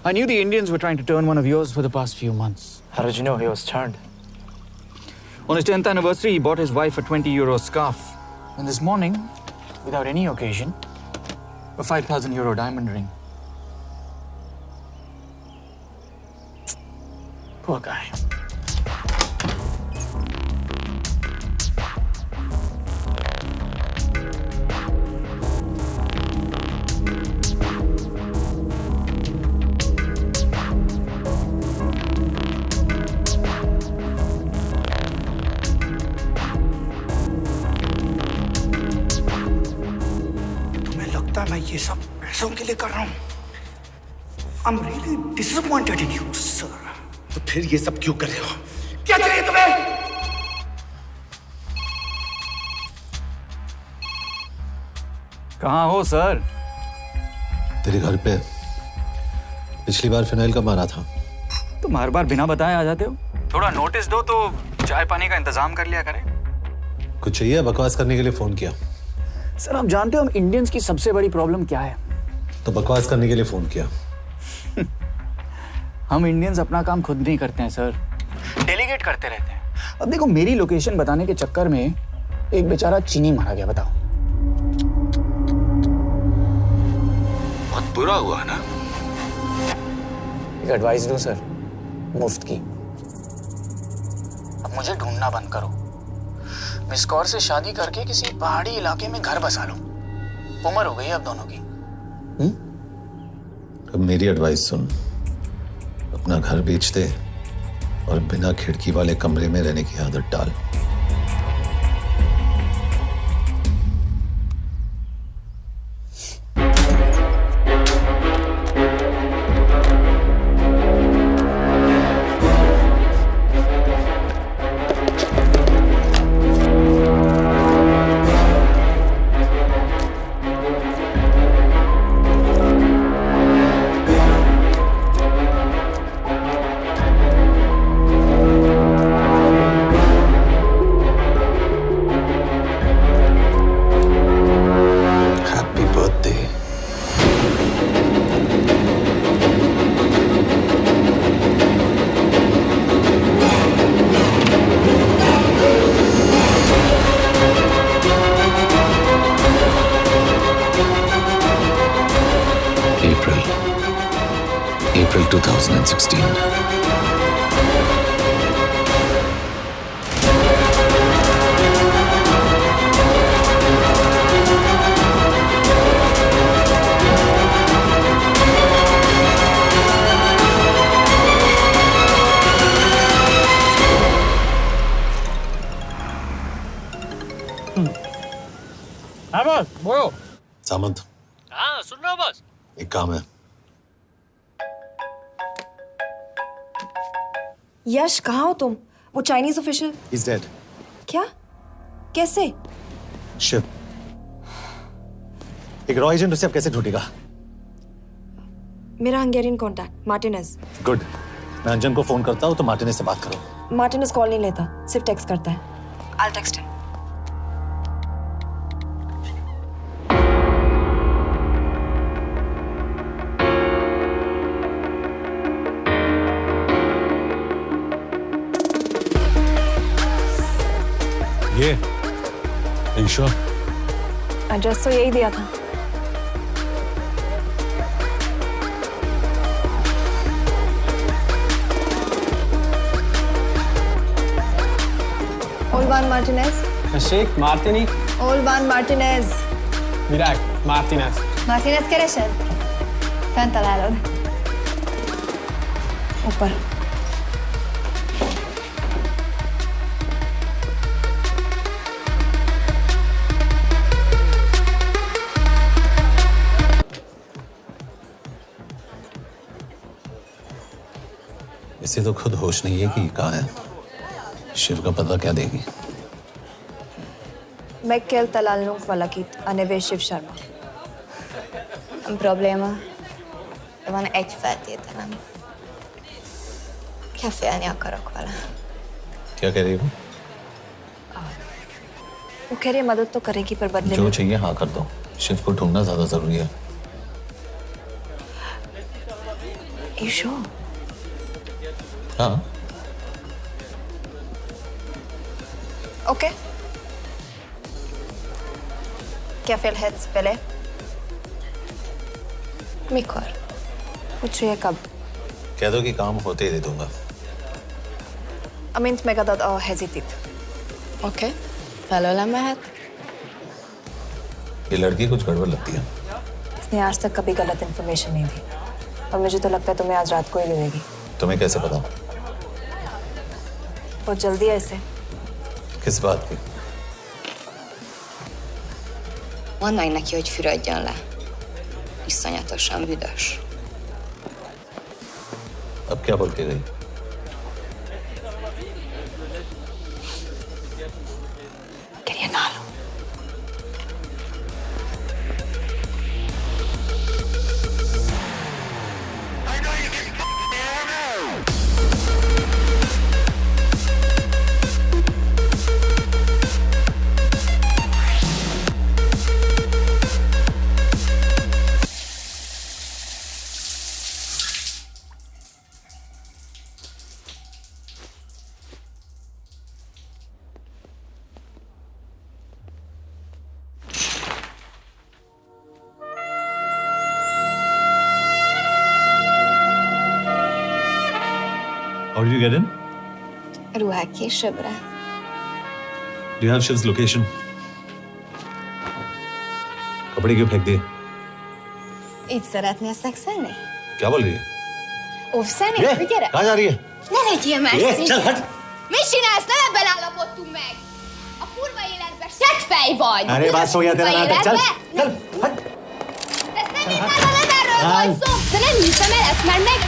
I knew the Indians were trying to turn one of yours for the past few months. How did you know he was turned? On his 10th anniversary, he bought his wife a 20-euro scarf. And this morning, without any occasion, a 5,000-euro diamond ring. Poor guy. मैं ये सब पैसों के लिए कर रहा हूँ। I'm really disappointed in you, sir. तो फिर ये सब क्यों कर रहे हो? क्या चाहिए तुम्हें? कहाँ हो सर? तेरे घर पे पिछली बार फिनाइल कब मारा था? तुम हर बार बिना बताए आ जाते हो। थोड़ा नोटिस दो तो चाय पानी का इंतजाम कर लिया करें। कुछ चाहिए? बकवास करने के लिए फोन किया। सर आप जानते हो हम इंडियंस की सबसे बड़ी प्रॉब्लम क्या है? तो बकवास करने के लिए फोन किया। हम इंडियंस अपना काम खुद नहीं करते हैं सर, डेलीगेट करते रहते हैं। अब देखो मेरी लोकेशन बताने के चक्कर में एक बेचारा चीनी मारा गया, बताओ। बहुत बुरा हुआ ना? एक एडवाइस दूं सर, मुफ्त की। अब मुझे ढूंढना बंद करो। मिस कौर से शादी करके किसी पहाड़ी इलाके में घर बसा लो। उम्र हो गई अब दोनों की। अब मेरी एडवाइस सुन, अपना घर बेच दे और बिना खिड़की वाले कमरे में रहने की आदत डाल। April 2016. हाँ बस बोलो। सामंत, हाँ सुन रहा हूँ बस। एक काम है। यश कहाँ हो तुम? वो चाइनीज ऑफिशियल He's dead. क्या? कैसे? शिव, एक रॉ एजेंट उसे अब कैसे ढूंढेगा? मेरा हंगेरियन कॉन्टैक्ट मार्टिनेज। गुड, मैं अंजन को फोन करता हूँ तो मार्टिनेज से बात करो। मार्टिनेज कॉल नहीं लेता, सिर्फ टेक्स्ट करता है। I'll text him. ये sure? एड्रेस तो यही दिया था। Olvan Martinez. Sheikh Martini. Olvan Martinez. Virág Martinez. Martinez keresed? Fent találod. ऊपर। इसे तो खुद होश नहीं है कि कहाँ है। शिव का पता क्या देगी? Mekkel találnunk valakit, a neve Shiv Sharma. Probléma. Van egy feltételem. Kefélni akarok vele. क्या कह रही हो? वो कह रही है मदद तो करेगी पर बदले जो में। चाहिए हाँ कर दो। शिव को ढूंढना ज्यादा जरूरी है। You sure? हाँ। Okay. क्या félhetsz vele? Mikor? पूछ रही है कब? कह दो कि काम होते ही दे दूंगा। Amint megadod a hezitit. Oké. Felőlem mehet? ये लड़की कुछ गड़बड़ लगती है। इसने आज तक कभी गलत इन्फॉर्मेशन नहीं दी और मुझे तो लगता है तुम्हें आज रात को ही मिलेगी। तुम्हें कैसे पता? बहुत जल्दी है इसे। किस बात की? Mondd meg neki, hogy fürödjön le. Iszonyatosan büdös. अब क्या बोल के गई? करिए ना लो। How did you get in? Ruhák későbbre. Do you have Shiv's location? कपड़े क्यों फेंक दिए? Így szeretnél szexelni? क्या बोल रही है? Óvszerni? ये, Gyere! कहाँ जा रही है? Ne legyél messzi! ये, चल हट! Mit csinálsz? Nem ebben állapodtunk meg! A kurva életben seggfej vagy! अरे बात हो गया तेरा नाटक, चल, चल, हट! De szerintem nem erről van szó! De nem hiszem el ezt, mert meg...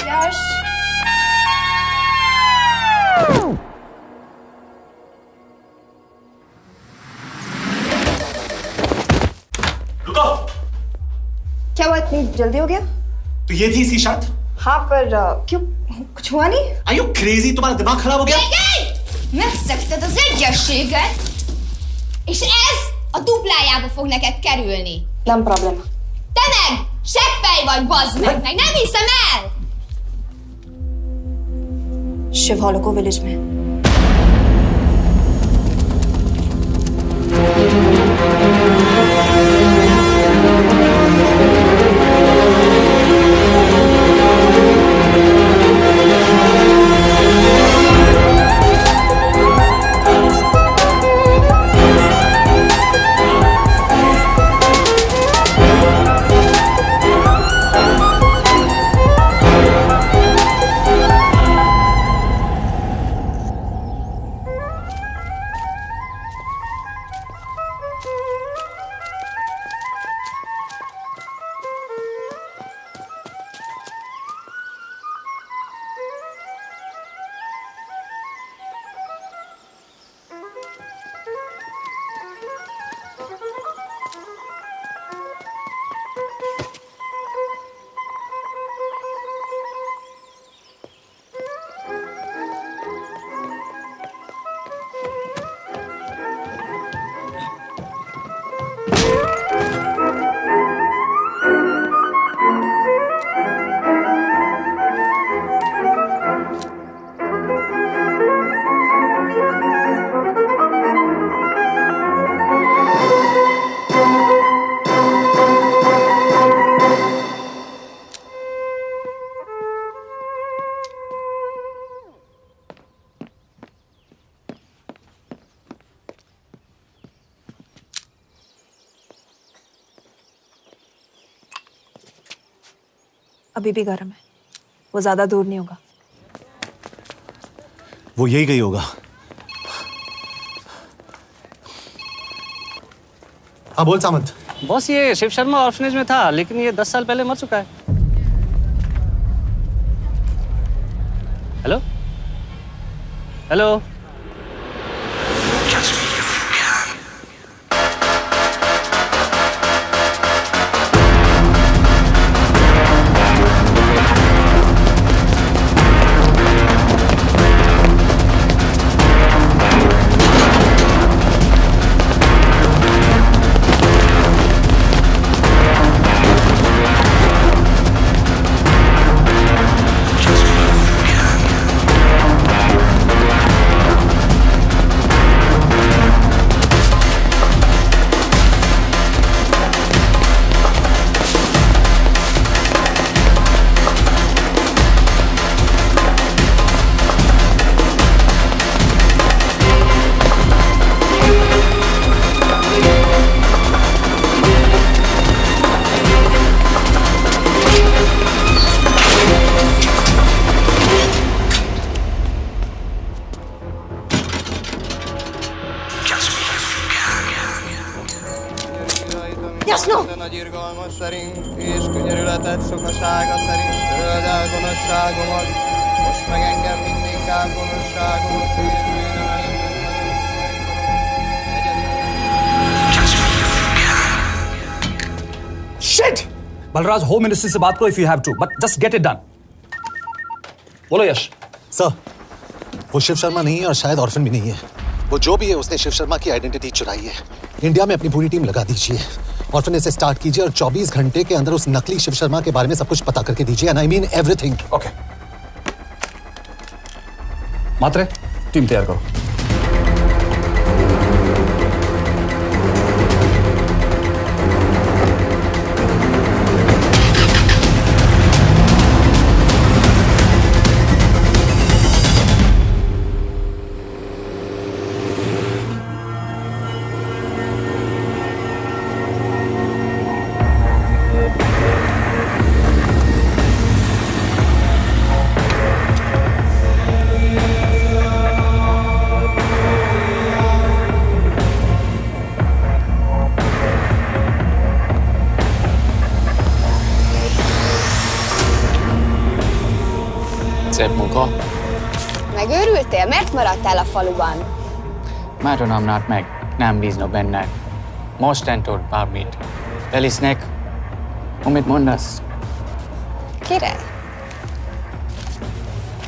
यश! रुको! क्या हुआ इतनी जल्दी हो गया? तो ये थी इसकी शर्त? हाँ पर क्यों कुछ हुआ नहीं? Are you crazy? तुम्हारा दिमाग खराब हो गया? Megszegted az egyességet, és ez a duplájába fog neked kerülni. Nem probléma. Te meg seggfej vagy, bazd meg! Nem hiszem el! Shiv हॉलोको विलेज में। अभी भी गर्म है, वो ज्यादा दूर नहीं होगा। वो यही गई होगा। हाँ बोल सामंत। बॉस ये शिव शर्मा ऑर्फनेज में था, लेकिन ये 10 साल पहले मर चुका है। Hello hello. Irgalmas szerint, és könyörületed sokasága szerint töröld el gonoszságomat, most meg engem mindinkább gonoszságomat, és Shit! Balraj, home ministry से बात करो if you have to, but just get it done. बोलो यश। सर, वो शिव शर्मा नहीं है और शायद ऑर्फन भी नहीं है। वो जो भी है उसने शिव शर्मा की आइडेंटिटी चुराई है। इंडिया में अपनी पूरी टीम लगा दीजिए, ऑर्फनेज से स्टार्ट कीजिए और 24 घंटे के अंदर उस नकली शिव शर्मा के बारे में सब कुछ पता करके दीजिए। And I mean everything. Okay. Matre, team तैयार करो। Szép munka. Megőrültél? Miért maradtál a faluban? Mert nem nárt meg. Nem bíznak benned. Mostantól bármit. Elisnek, amit mondasz. Király.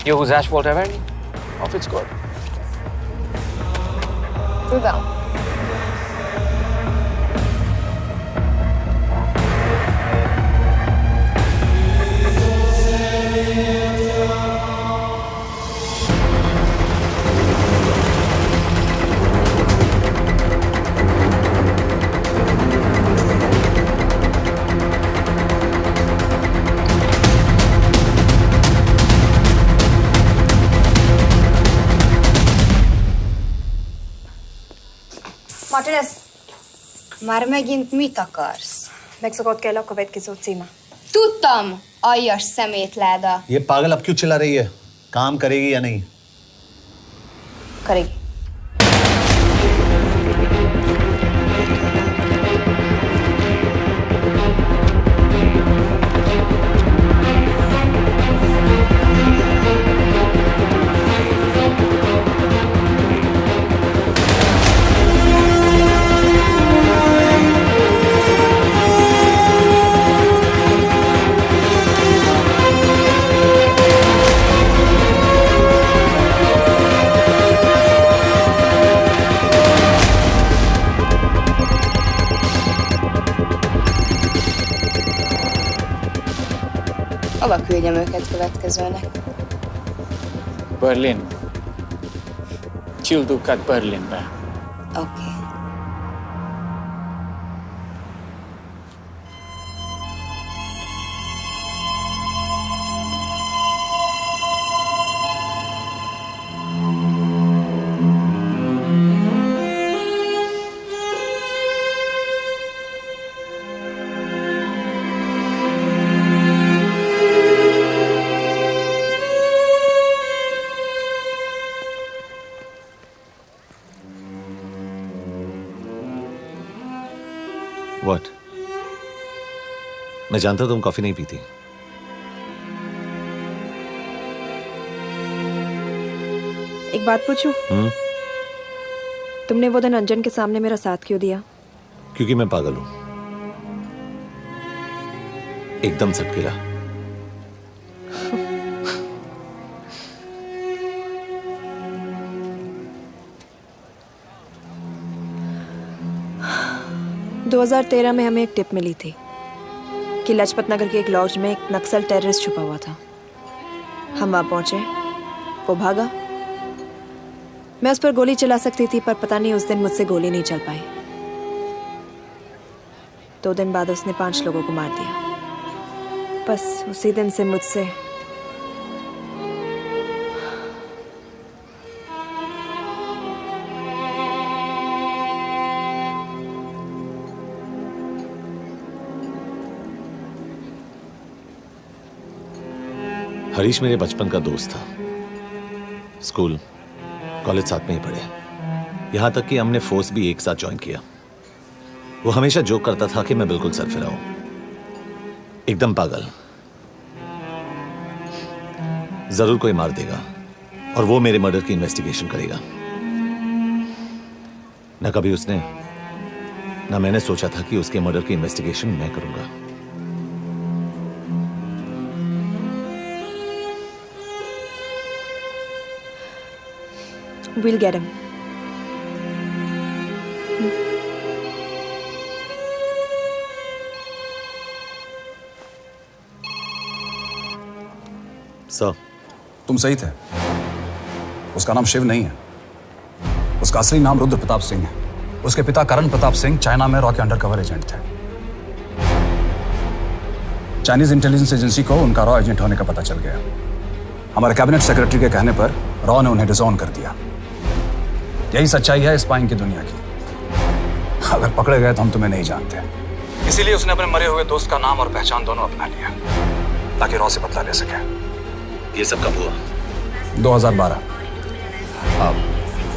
Jó húzás volt-e verni? A fickót? Tudom. Martinez, Már megint mit akarsz? megszokott kell a következő címe. Tudtam, aljas szemétláda. ये पागल अब क्यों चिल्ला रही है? काम करेगी या नहीं? करेगी। Hova küldjem őket következőnek? Berlin. Küldőket Berlinbe. Oké. मैं जानता तुम कॉफी नहीं पीती। एक बात पूछूं? तुमने वो दिन अंजन के सामने मेरा साथ क्यों दिया? क्योंकि मैं पागल हूं, एकदम सटकेला। – 2013 में हमें एक टिप मिली थी कि लाजपत नगर के एक लॉज में एक नक्सल टेररिस्ट छुपा हुआ था। हम वहां पहुंचे, वो भागा। मैं उस पर गोली चला सकती थी, पर पता नहीं उस दिन मुझसे गोली नहीं चल पाई। 2 दिन बाद उसने 5 लोगों को मार दिया। बस उसी दिन से मुझसे हरीश मेरे बचपन का दोस्त था। स्कूल कॉलेज साथ में ही पढ़े, यहां तक कि हमने फोर्स भी एक साथ ज्वाइन किया। वो हमेशा जोक करता था कि मैं बिल्कुल सरफिरा हूं, एकदम पागल। जरूर कोई मार देगा और वो मेरे मर्डर की इन्वेस्टिगेशन करेगा। न कभी उसने न मैंने सोचा था कि उसके मर्डर की इन्वेस्टिगेशन मैं करूंगा। We'll get him. सर, तुम सही थे। उसका नाम शिव नहीं है, उसका असली नाम रुद्र प्रताप सिंह है। उसके पिता करण प्रताप सिंह चाइना में रॉ के अंडरकवर एजेंट थे। चाइनीज इंटेलिजेंस एजेंसी को उनका रॉ एजेंट होने का पता चल गया। हमारे कैबिनेट सेक्रेटरी के कहने पर रॉ ने उन्हें डिसऑन कर दिया। यही सच्चाई है स्पाइंग की दुनिया की। अगर पकड़े गए तो हम तुम्हें नहीं जानते, इसीलिए उसने अपने मरे हुए दोस्त का नाम और पहचान दोनों अपना लिया ताकि रॉ से बदला ले सके। ये सब कब हुआ? 2012।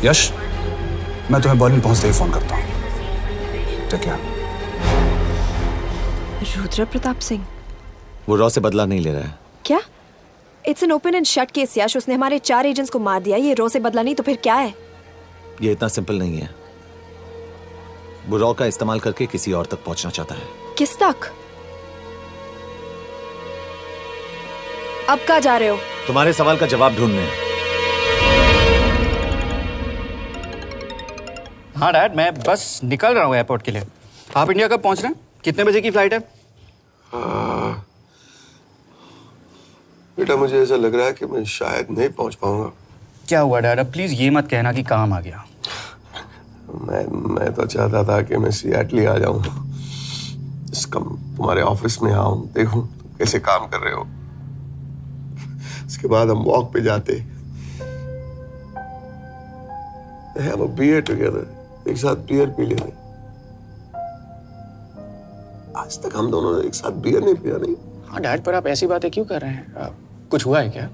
यश, मैं तुम्हें बर्लिन पहुंचते ही फोन करता हूँ। ठीक है। रुद्र प्रताप सिंह वो रॉ से बदला नहीं ले रहा है। क्या? It's an open and shut case Yash. उसने हमारे 4 एजेंट्स को मार दिया। ये रॉ से बदला नहीं तो फिर क्या है? ये इतना सिंपल नहीं है। वो रॉ का इस्तेमाल करके किसी और तक पहुंचना चाहता है। किस तक? अब कहाँ जा रहे हो? तुम्हारे सवाल का जवाब ढूंढने। हाँ डैड, मैं बस निकल रहा हूँ एयरपोर्ट के लिए। आप इंडिया कब पहुंच रहे हैं? कितने बजे की फ्लाइट है? बेटा, मुझे ऐसा लग रहा है कि मैं शायद नहीं पहुंच पाऊंगा। क्या हुआ डैड? अब प्लीज ये मत कहना कि काम आ गया। मैं तो चाहता था कि मैं सियाटल ही आ जाऊं, तुम्हारे ऑफिस में आऊं, देखूं तुम कैसे काम कर रहे हो। उसके बाद हम वॉक पे जाते, have a beer together, एक साथ बियर पी लेते। आज तक हम दोनों ने एक साथ बियर नहीं पिया। नहीं। हाँ डैड, पर आप ऐसी बातें क्यों कर रहे हैं? कुछ हुआ है क्या?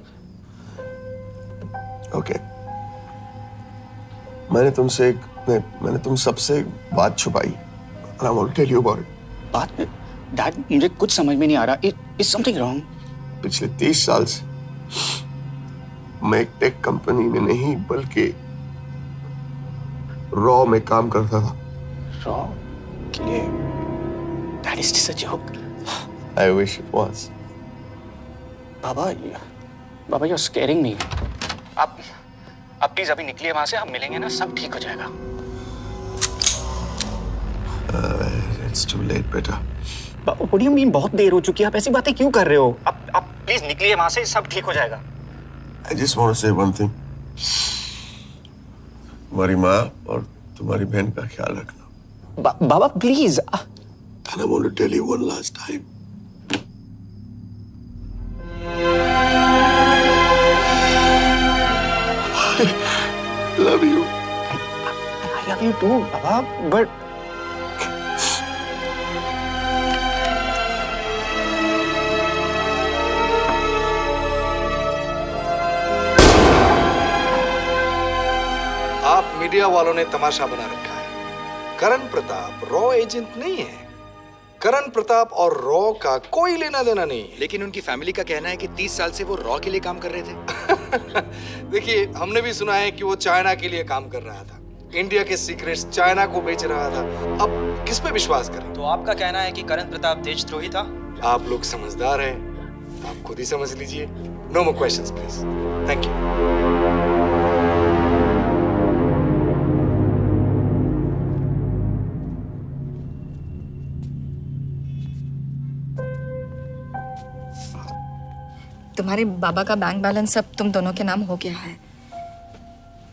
ओके। मैंने तुम सबसे एक बात छुपाई। And I want to tell you about it. बात में डैड मुझे कुछ समझ में नहीं आ रहा। Is something wrong? पिछले 30 साल से मैं एक टेक कंपनी में नहीं बल्कि रॉ में काम करता था। रॉ के लिए? That is just a joke. I wish it was. Baba you're scaring me. आप प्लीज अभी निकलिए वहां से, आप मिलेंगे ना, सब ठीक हो जाएगा। It's too late, बेटा। What do you mean बहुत देर हो चुकी है? आप ऐसी बातें क्यों कर रहे हो? आप प्लीज निकलिए वहां से, सब ठीक हो जाएगा। I just want to say one thing. तुम्हारी माँ और तुम्हारी बहन का ख्याल रखना। बाबा please. And I want to tell you one last time. I love you. I love you too, Baba, but आप मीडिया वालों ने तमाशा बना रखा है। करण प्रताप रॉ एजेंट नहीं है। करण प्रताप और रॉ का कोई लेना देना नहीं है। लेकिन उनकी फैमिली का कहना है कि 30 साल से वो रॉ के लिए काम कर रहे थे। देखिए, हमने भी सुना है कि वो चाइना के लिए काम कर रहा था, इंडिया के सीक्रेट्स चाइना को बेच रहा था। अब किस पे विश्वास करें? तो आपका कहना है कि करण प्रताप देशद्रोही था? आप लोग समझदार हैं, आप खुद ही समझ लीजिए। No more questions please. Thank you. तुम्हारे बाबा का बैंक बैलेंस अब तुम दोनों के नाम हो गया है,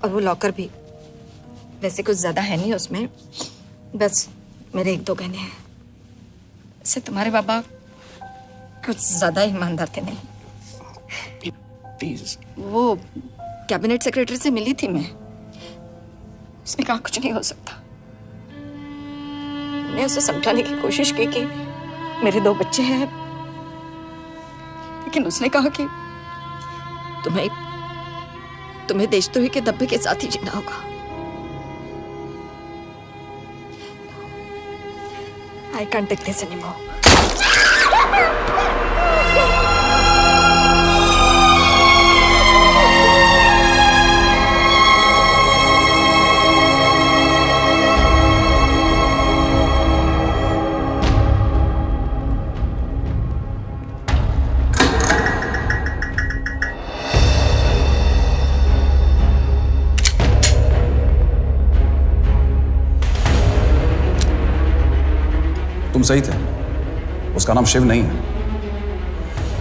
और वो लॉकर भी। वैसे कुछ ज्यादा है नहीं उसमें, बस मेरे 1-2 गहने हैं। वैसे तुम्हारे बाबा कुछ ज्यादा ईमानदार थे नहीं। प्लीज। वो कैबिनेट सेक्रेटरी से मिली थी मैं, उसने कहा कुछ नहीं हो सकता। मैं उसे समझाने की कोशिश की कि मेरे 2 बच्चे हैं, लेकिन उसने कहा कि तुम्हें देशद्रोही के धब्बे के साथ ही जीना होगा। I can't take this anymore. तुम सही थे, उसका नाम शिव नहीं है,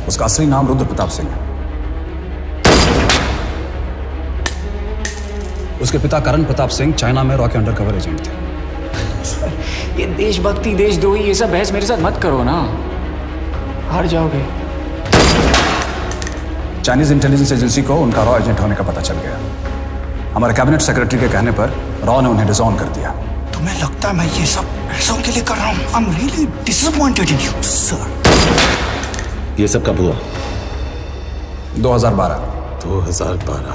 उसका असली नाम रुद्र प्रताप सिंह है। उसके पिता करण प्रताप सिंह चाइना में रॉ के अंडरकवर एजेंट थे। ये देशभक्ति देशद्रोही ये सब बहस मेरे साथ मत करो ना, हार जाओगे। चाइनीज इंटेलिजेंस एजेंसी को उनका रॉ एजेंट होने का पता चल गया। हमारे कैबिनेट सेक्रेटरी के कहने पर रॉ ने उन्हें डिसऑन कर दिया। तुम्हें लगता है मैं ये सब पैसों के लिए कर रहा हूँ? I'm really disappointed in you, sir. ये सब कब हुआ? 2012। 2012।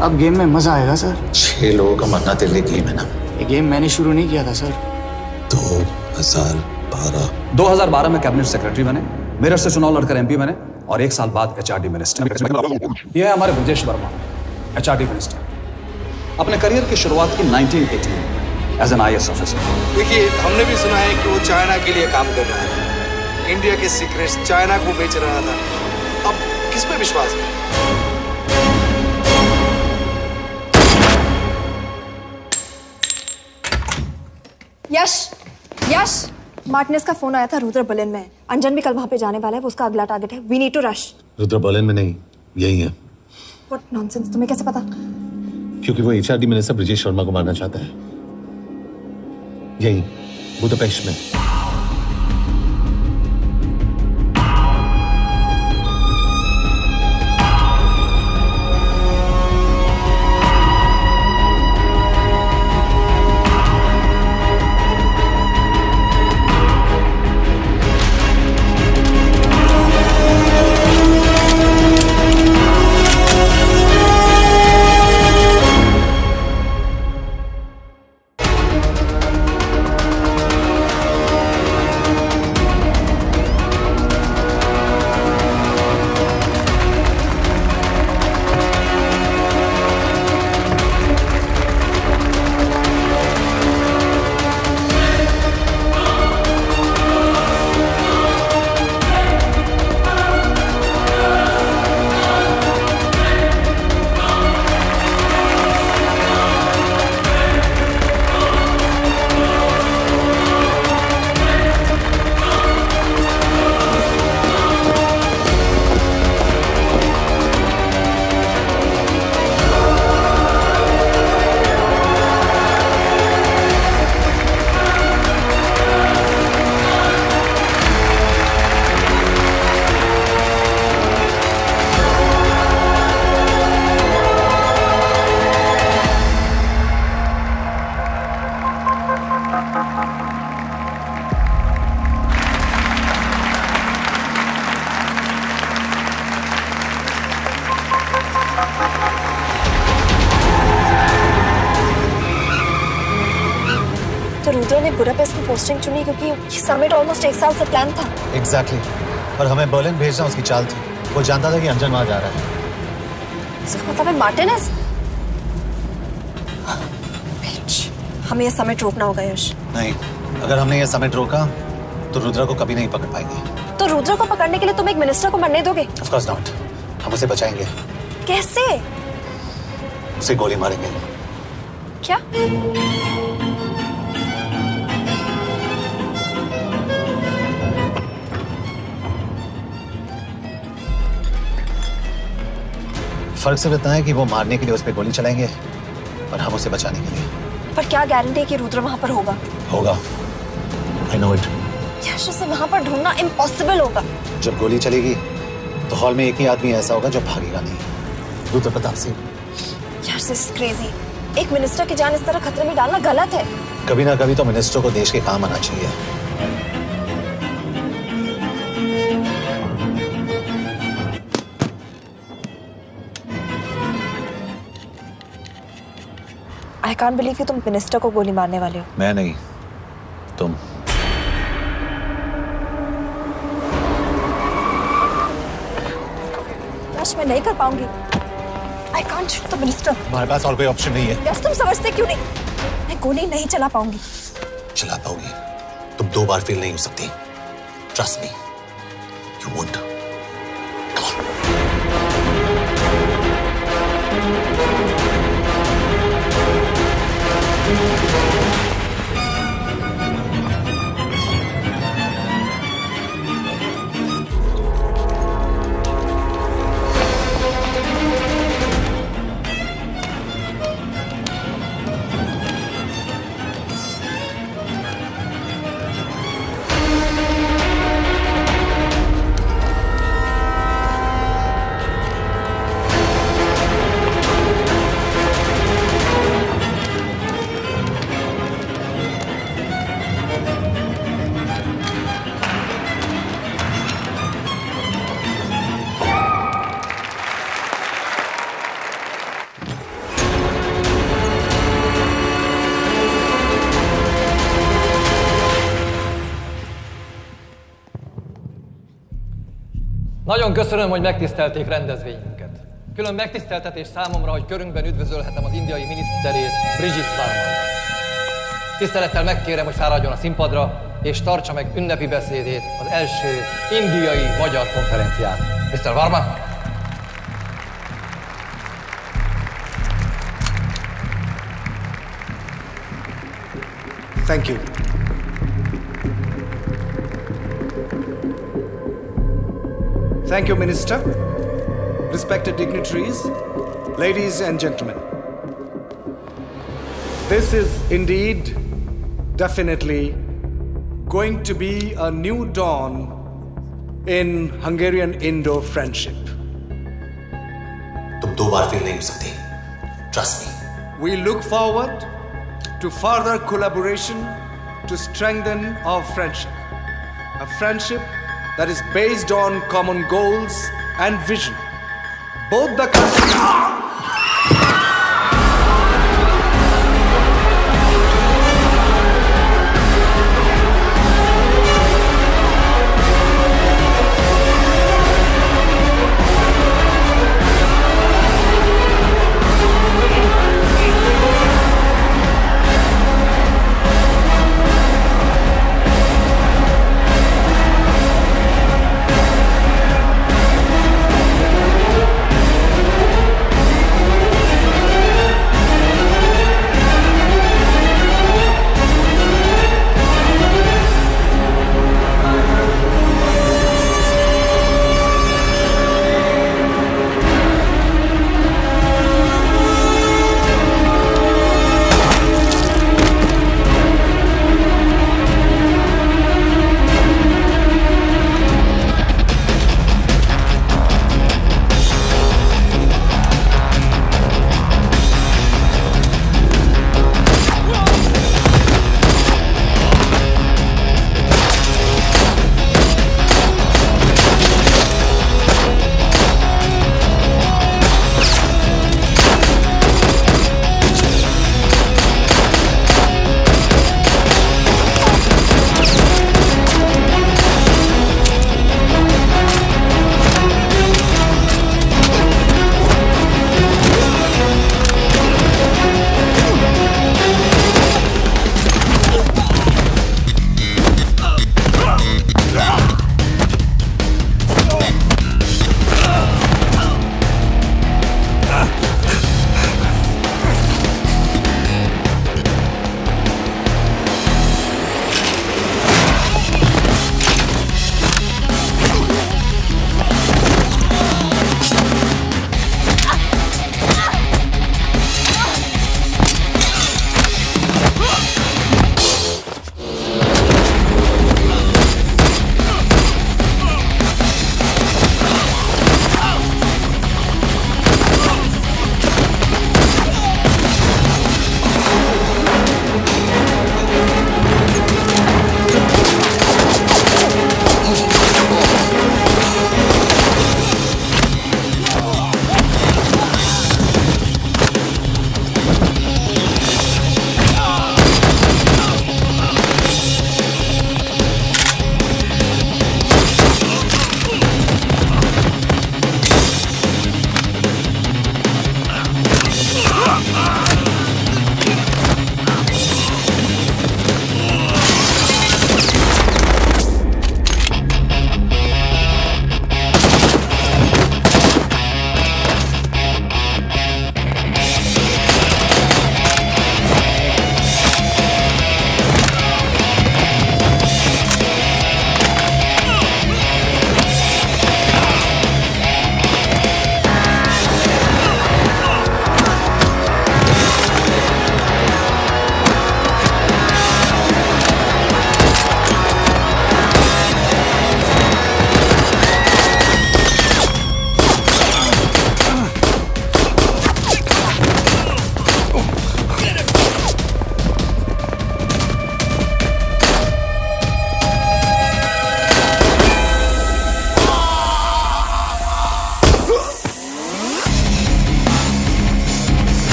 अब गेम में मजा आएगा सर। 6 लोगों का मरना तेरे लिए गेम है ना? ये गेम मैंने शुरू नहीं किया था सर। 2012 में कैबिनेट सेक्रेटरी बने, मेरठ से चुनाव लड़कर एमपी बने, और 1 साल बाद एचआरडी मिनिस्टर। ये है हमारे ब्रजेश वर्मा, एचआरडी मिनिस्टर। अपने करियर की शुरुआत की 1980 में एज एन IAS ऑफिसर। देखिए, हमने भी सुना है कि वो चाइना के लिए काम कर रहा था, इंडिया के सीक्रेट्स चाइना को बेच रहा था। अब किस पे विश्वास करें? यश, मार्टिनेस का फोन आया था रुद्र बर्लिन में। अंजन भी कल वहां पे जाने वाला है, वो उसका अगला टारगेट है। We need to rush. Rudra Berlin में नहीं, यही है। व्हाट नॉनसेंस, तुम्हें कैसे पता? क्योंकि वो एचआरडी मिनिस्टर ब्रजेश शर्मा को मारना चाहता है, यही बुदापेस्ट में। तो रुद्र ने बुडापेस्ट की पोस्टिंग चुनी क्योंकि ये समिट ऑलमोस्ट 1 साल से प्लान था। एग्जैक्टली और हमें बर्लिन भेजना उसकी चाल थी। वो जानता था कि अंजन वहां जा रहा है। इसका मतलब है मार्टिनेज। हमें ये समिट रोकना होगा यश। नहीं, अगर हमने ये समिट रोका तो रुद्र को कभी नहीं पकड़ पाएंगे। तो रुद्र को पकड़ने के लिए तुम एक मिनिस्टर को मरने दोगे? Of course not. हम उसे बचाएंगे। कैसे? उसे गोली मारेंगे। क्या? फर्क सिर्फ इतना है कि वो मारने के लिए उस पर गोली चलाएंगे और हम उसे बचाने के लिए। पर क्या गारंटी है कि रुद्र वहां पर होगा? होगा। I know it. यश, उसे वहां पर ढूंढना इम्पॉसिबल होगा। जब गोली चलेगी तो हॉल में एक ही आदमी ऐसा होगा जो भागेगा नहीं। रुद्र प्रताप सिंह। यश, दिस इज क्रेजी। एक मिनिस्टर की जान इस तरह खतरे में डालना गलत है। कभी ना कभी तो मिनिस्टर को देश के काम आना चाहिए। I can't believe कि तुम मिनिस्टर को गोली मारने वाले हो। मैं नहीं, तुम। यश, मैं नहीं कर पाऊंगी। I can't shoot the minister। हमारे पास और कोई ऑप्शन नहीं है। यश, तुम समझते क्यों नहीं? मैं गोली नहीं चला पाऊंगी। चला पाओगी। तुम 2 बार फेल नहीं हो सकती। Trust me, you won't। Nagyon köszönöm, hogy megtisztelték rendezvényünket. Külön megtiszteltetés számomra, hogy körünkben üdvözölhetem az indiai miniszterét, Brigitte Varma. Tisztelettel megkérem, hogy fáradjon a színpadra, és tartsa meg ünnepi beszédét az első indiai-magyar konferenciát. Mr. Varma? Thank you. Thank you, Minister. Respected dignitaries, ladies and gentlemen. This is indeed, definitely, going to be a new dawn in Hungarian-Indo friendship. तुम 2 बार fail नहीं हो सकती। Trust me. We look forward to further collaboration to strengthen our friendship. A friendship that is based on common goals and vision. Both the countries...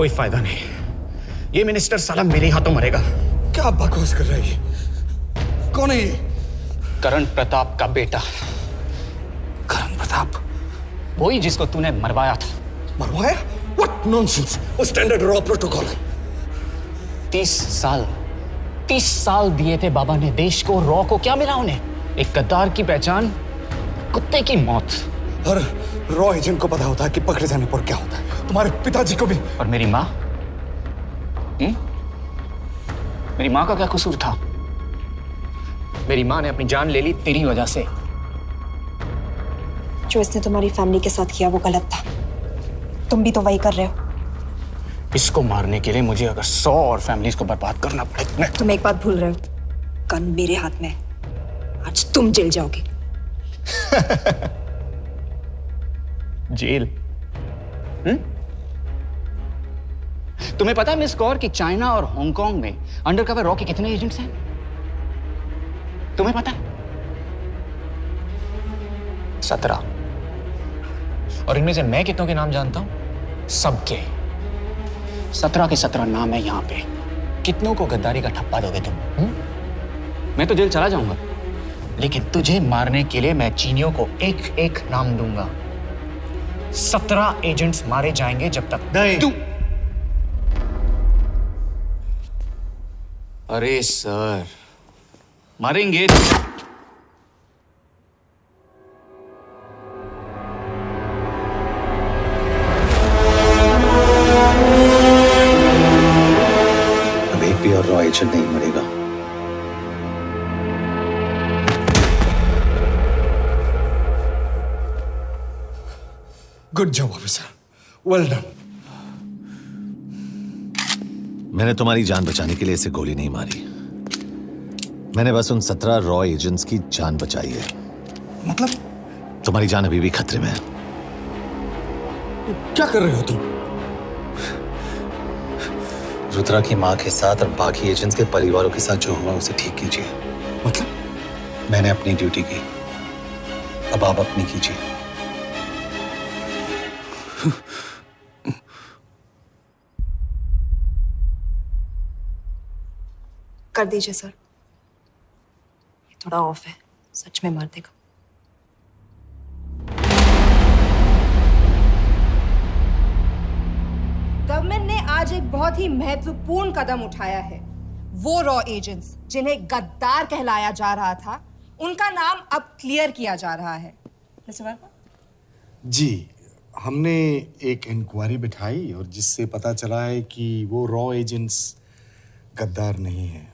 कोई फायदा नहीं। ये minister साला मेरे हाथों मरेगा। क्या बकवास कर रही है? कौन है ये? करण प्रताप का बेटा। करण प्रताप? वही जिसको तूने मरवाया था। मरवाया? What nonsense! वो स्टैंडर्ड रॉ प्रोटोकॉल है। 30 साल दिए थे बाबा ने देश को। रॉ को क्या मिला उन्हें? एक गद्दार की पहचान, कुत्ते की मौत। और रॉ एजेंट को पता होता है कि पकड़े जाने पर क्या होता है। तुम्हारे पिताजी को भी। और मेरी माँ? मेरी माँ का क्या कसूर था? मेरी माँ ने अपनी जान ले ली तेरी वजह से। जो इसने तुम्हारी फैमिली के साथ किया वो गलत था। तुम भी तो वही कर रहे हो। इसको मारने के लिए मुझे अगर 100 और फैमिलीज को बर्बाद करना पड़े। तुम एक बात भूल रहे हो, गन मेरे हाथ में। आज तुम जेल जाओगे। जेल? तुम्हें पता है मिस कौर कि चाइना और हांगकांग में अंडरकवर रॉ के कितने एजेंट्स हैं? तुम्हें पता है? 17। और इनमें से मैं कितनों के नाम जानता हूं? सबके। 17 के 17 नाम है यहां पे। कितनों को गद्दारी का ठप्पा दोगे तुम? मैं तो जेल चला जाऊंगा, लेकिन तुझे मारने के लिए मैं चीनियों को एक एक नाम दूंगा। 17 एजेंट्स मारे जाएंगे जब तक नहीं। तू। अरे सर, मारेंगे। अब एक भी और रॉ एजेंट नहीं मरेगा। Good job officer, well done. मैंने तुम्हारी जान बचाने के लिए इसे गोली नहीं मारी। मैंने बस उन 17 रॉ एजेंट्स की जान बचाई है। मतलब? तुम्हारी जान अभी भी खतरे में है। क्या कर रहे हो तुम? रुद्रा की मां के साथ और बाकी एजेंट्स के परिवारों के साथ जो हुआ उसे ठीक कीजिए। मतलब? मैंने अपनी ड्यूटी की, अब आप अपनी कीजिए। कर दीजिए सर, ये थोड़ा ऑफ है, सच में मार देगा। गवर्नमेंट ने आज एक बहुत ही महत्वपूर्ण कदम उठाया है। वो रॉ एजेंट्स जिन्हें गद्दार कहलाया जा रहा था, उनका नाम अब क्लियर किया जा रहा है। मिस्टर वर्मा? जी, हमने एक इंक्वायरी बिठाई और जिससे पता चला है कि वो रॉ एजेंट्स गद्दार नहीं हैं।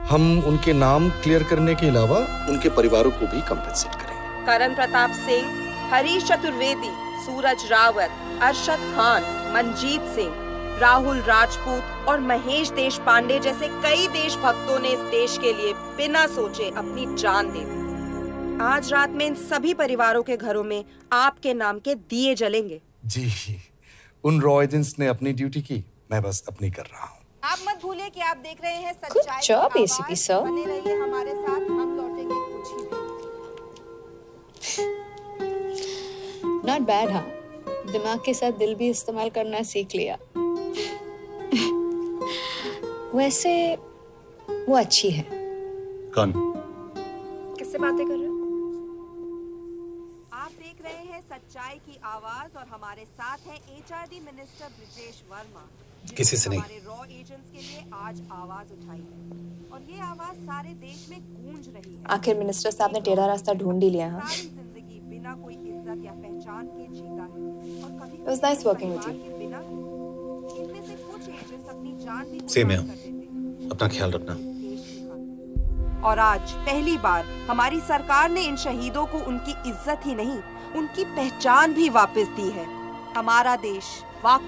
हम उनके नाम क्लियर करने के अलावा उनके परिवारों को भी कंपेंसेट करेंगे। करण प्रताप सिंह, हरीश चतुर्वेदी, सूरज रावत, अरशद खान, मनजीत सिंह, राहुल राजपूत और महेश देशपांडे जैसे कई देशभक्तों ने इस देश के लिए बिना सोचे अपनी जान दे दी। आज रात में इन सभी परिवारों के घरों में आपके नाम के दिए जलेंगे। जी, उन रॉ एजेंट्स ने अपनी ड्यूटी की, मैं बस अपनी कर रहा हूँ। आप मत भूलिए कि आप देख रहे हैं सच्चाई की job, आवाज। ACP sir। बने रहिए हमारे साथ, हम लौटेंगे कुछ ही देर। Not bad, हाँ? दिमाग के साथ दिल भी इस्तेमाल करना सीख लिया। वैसे वो अच्छी है। कौन? किससे बातें कर रहे हो? आप देख रहे हैं सच्चाई की आवाज और हमारे साथ है HRD मिनिस्टर ब्रिजेश वर्मा। किसी से नहीं। हमारे रॉ एजेंट्स के लिए आज आवाज उठाई है और ये आवाज सारे देश में गूंज रही है। आखिर मिनिस्टर साहब ने टेढ़ा रास्ता ढूंढ ही लिया। हाँ, सारी जिंदगी बिना कोई इज्जत या पहचान के जीता है और कभी It was nice working with you। बिना इनमें से कुछ एजेंट्स अपनी जान भी सेम है। अपना ख्याल रखना। और आज पहली बार हमारी सरकार ने इन शहीदों को उनकी इज्जत ही नहीं, उनकी पहचान भी वापस दी है। हमारा देश वाकई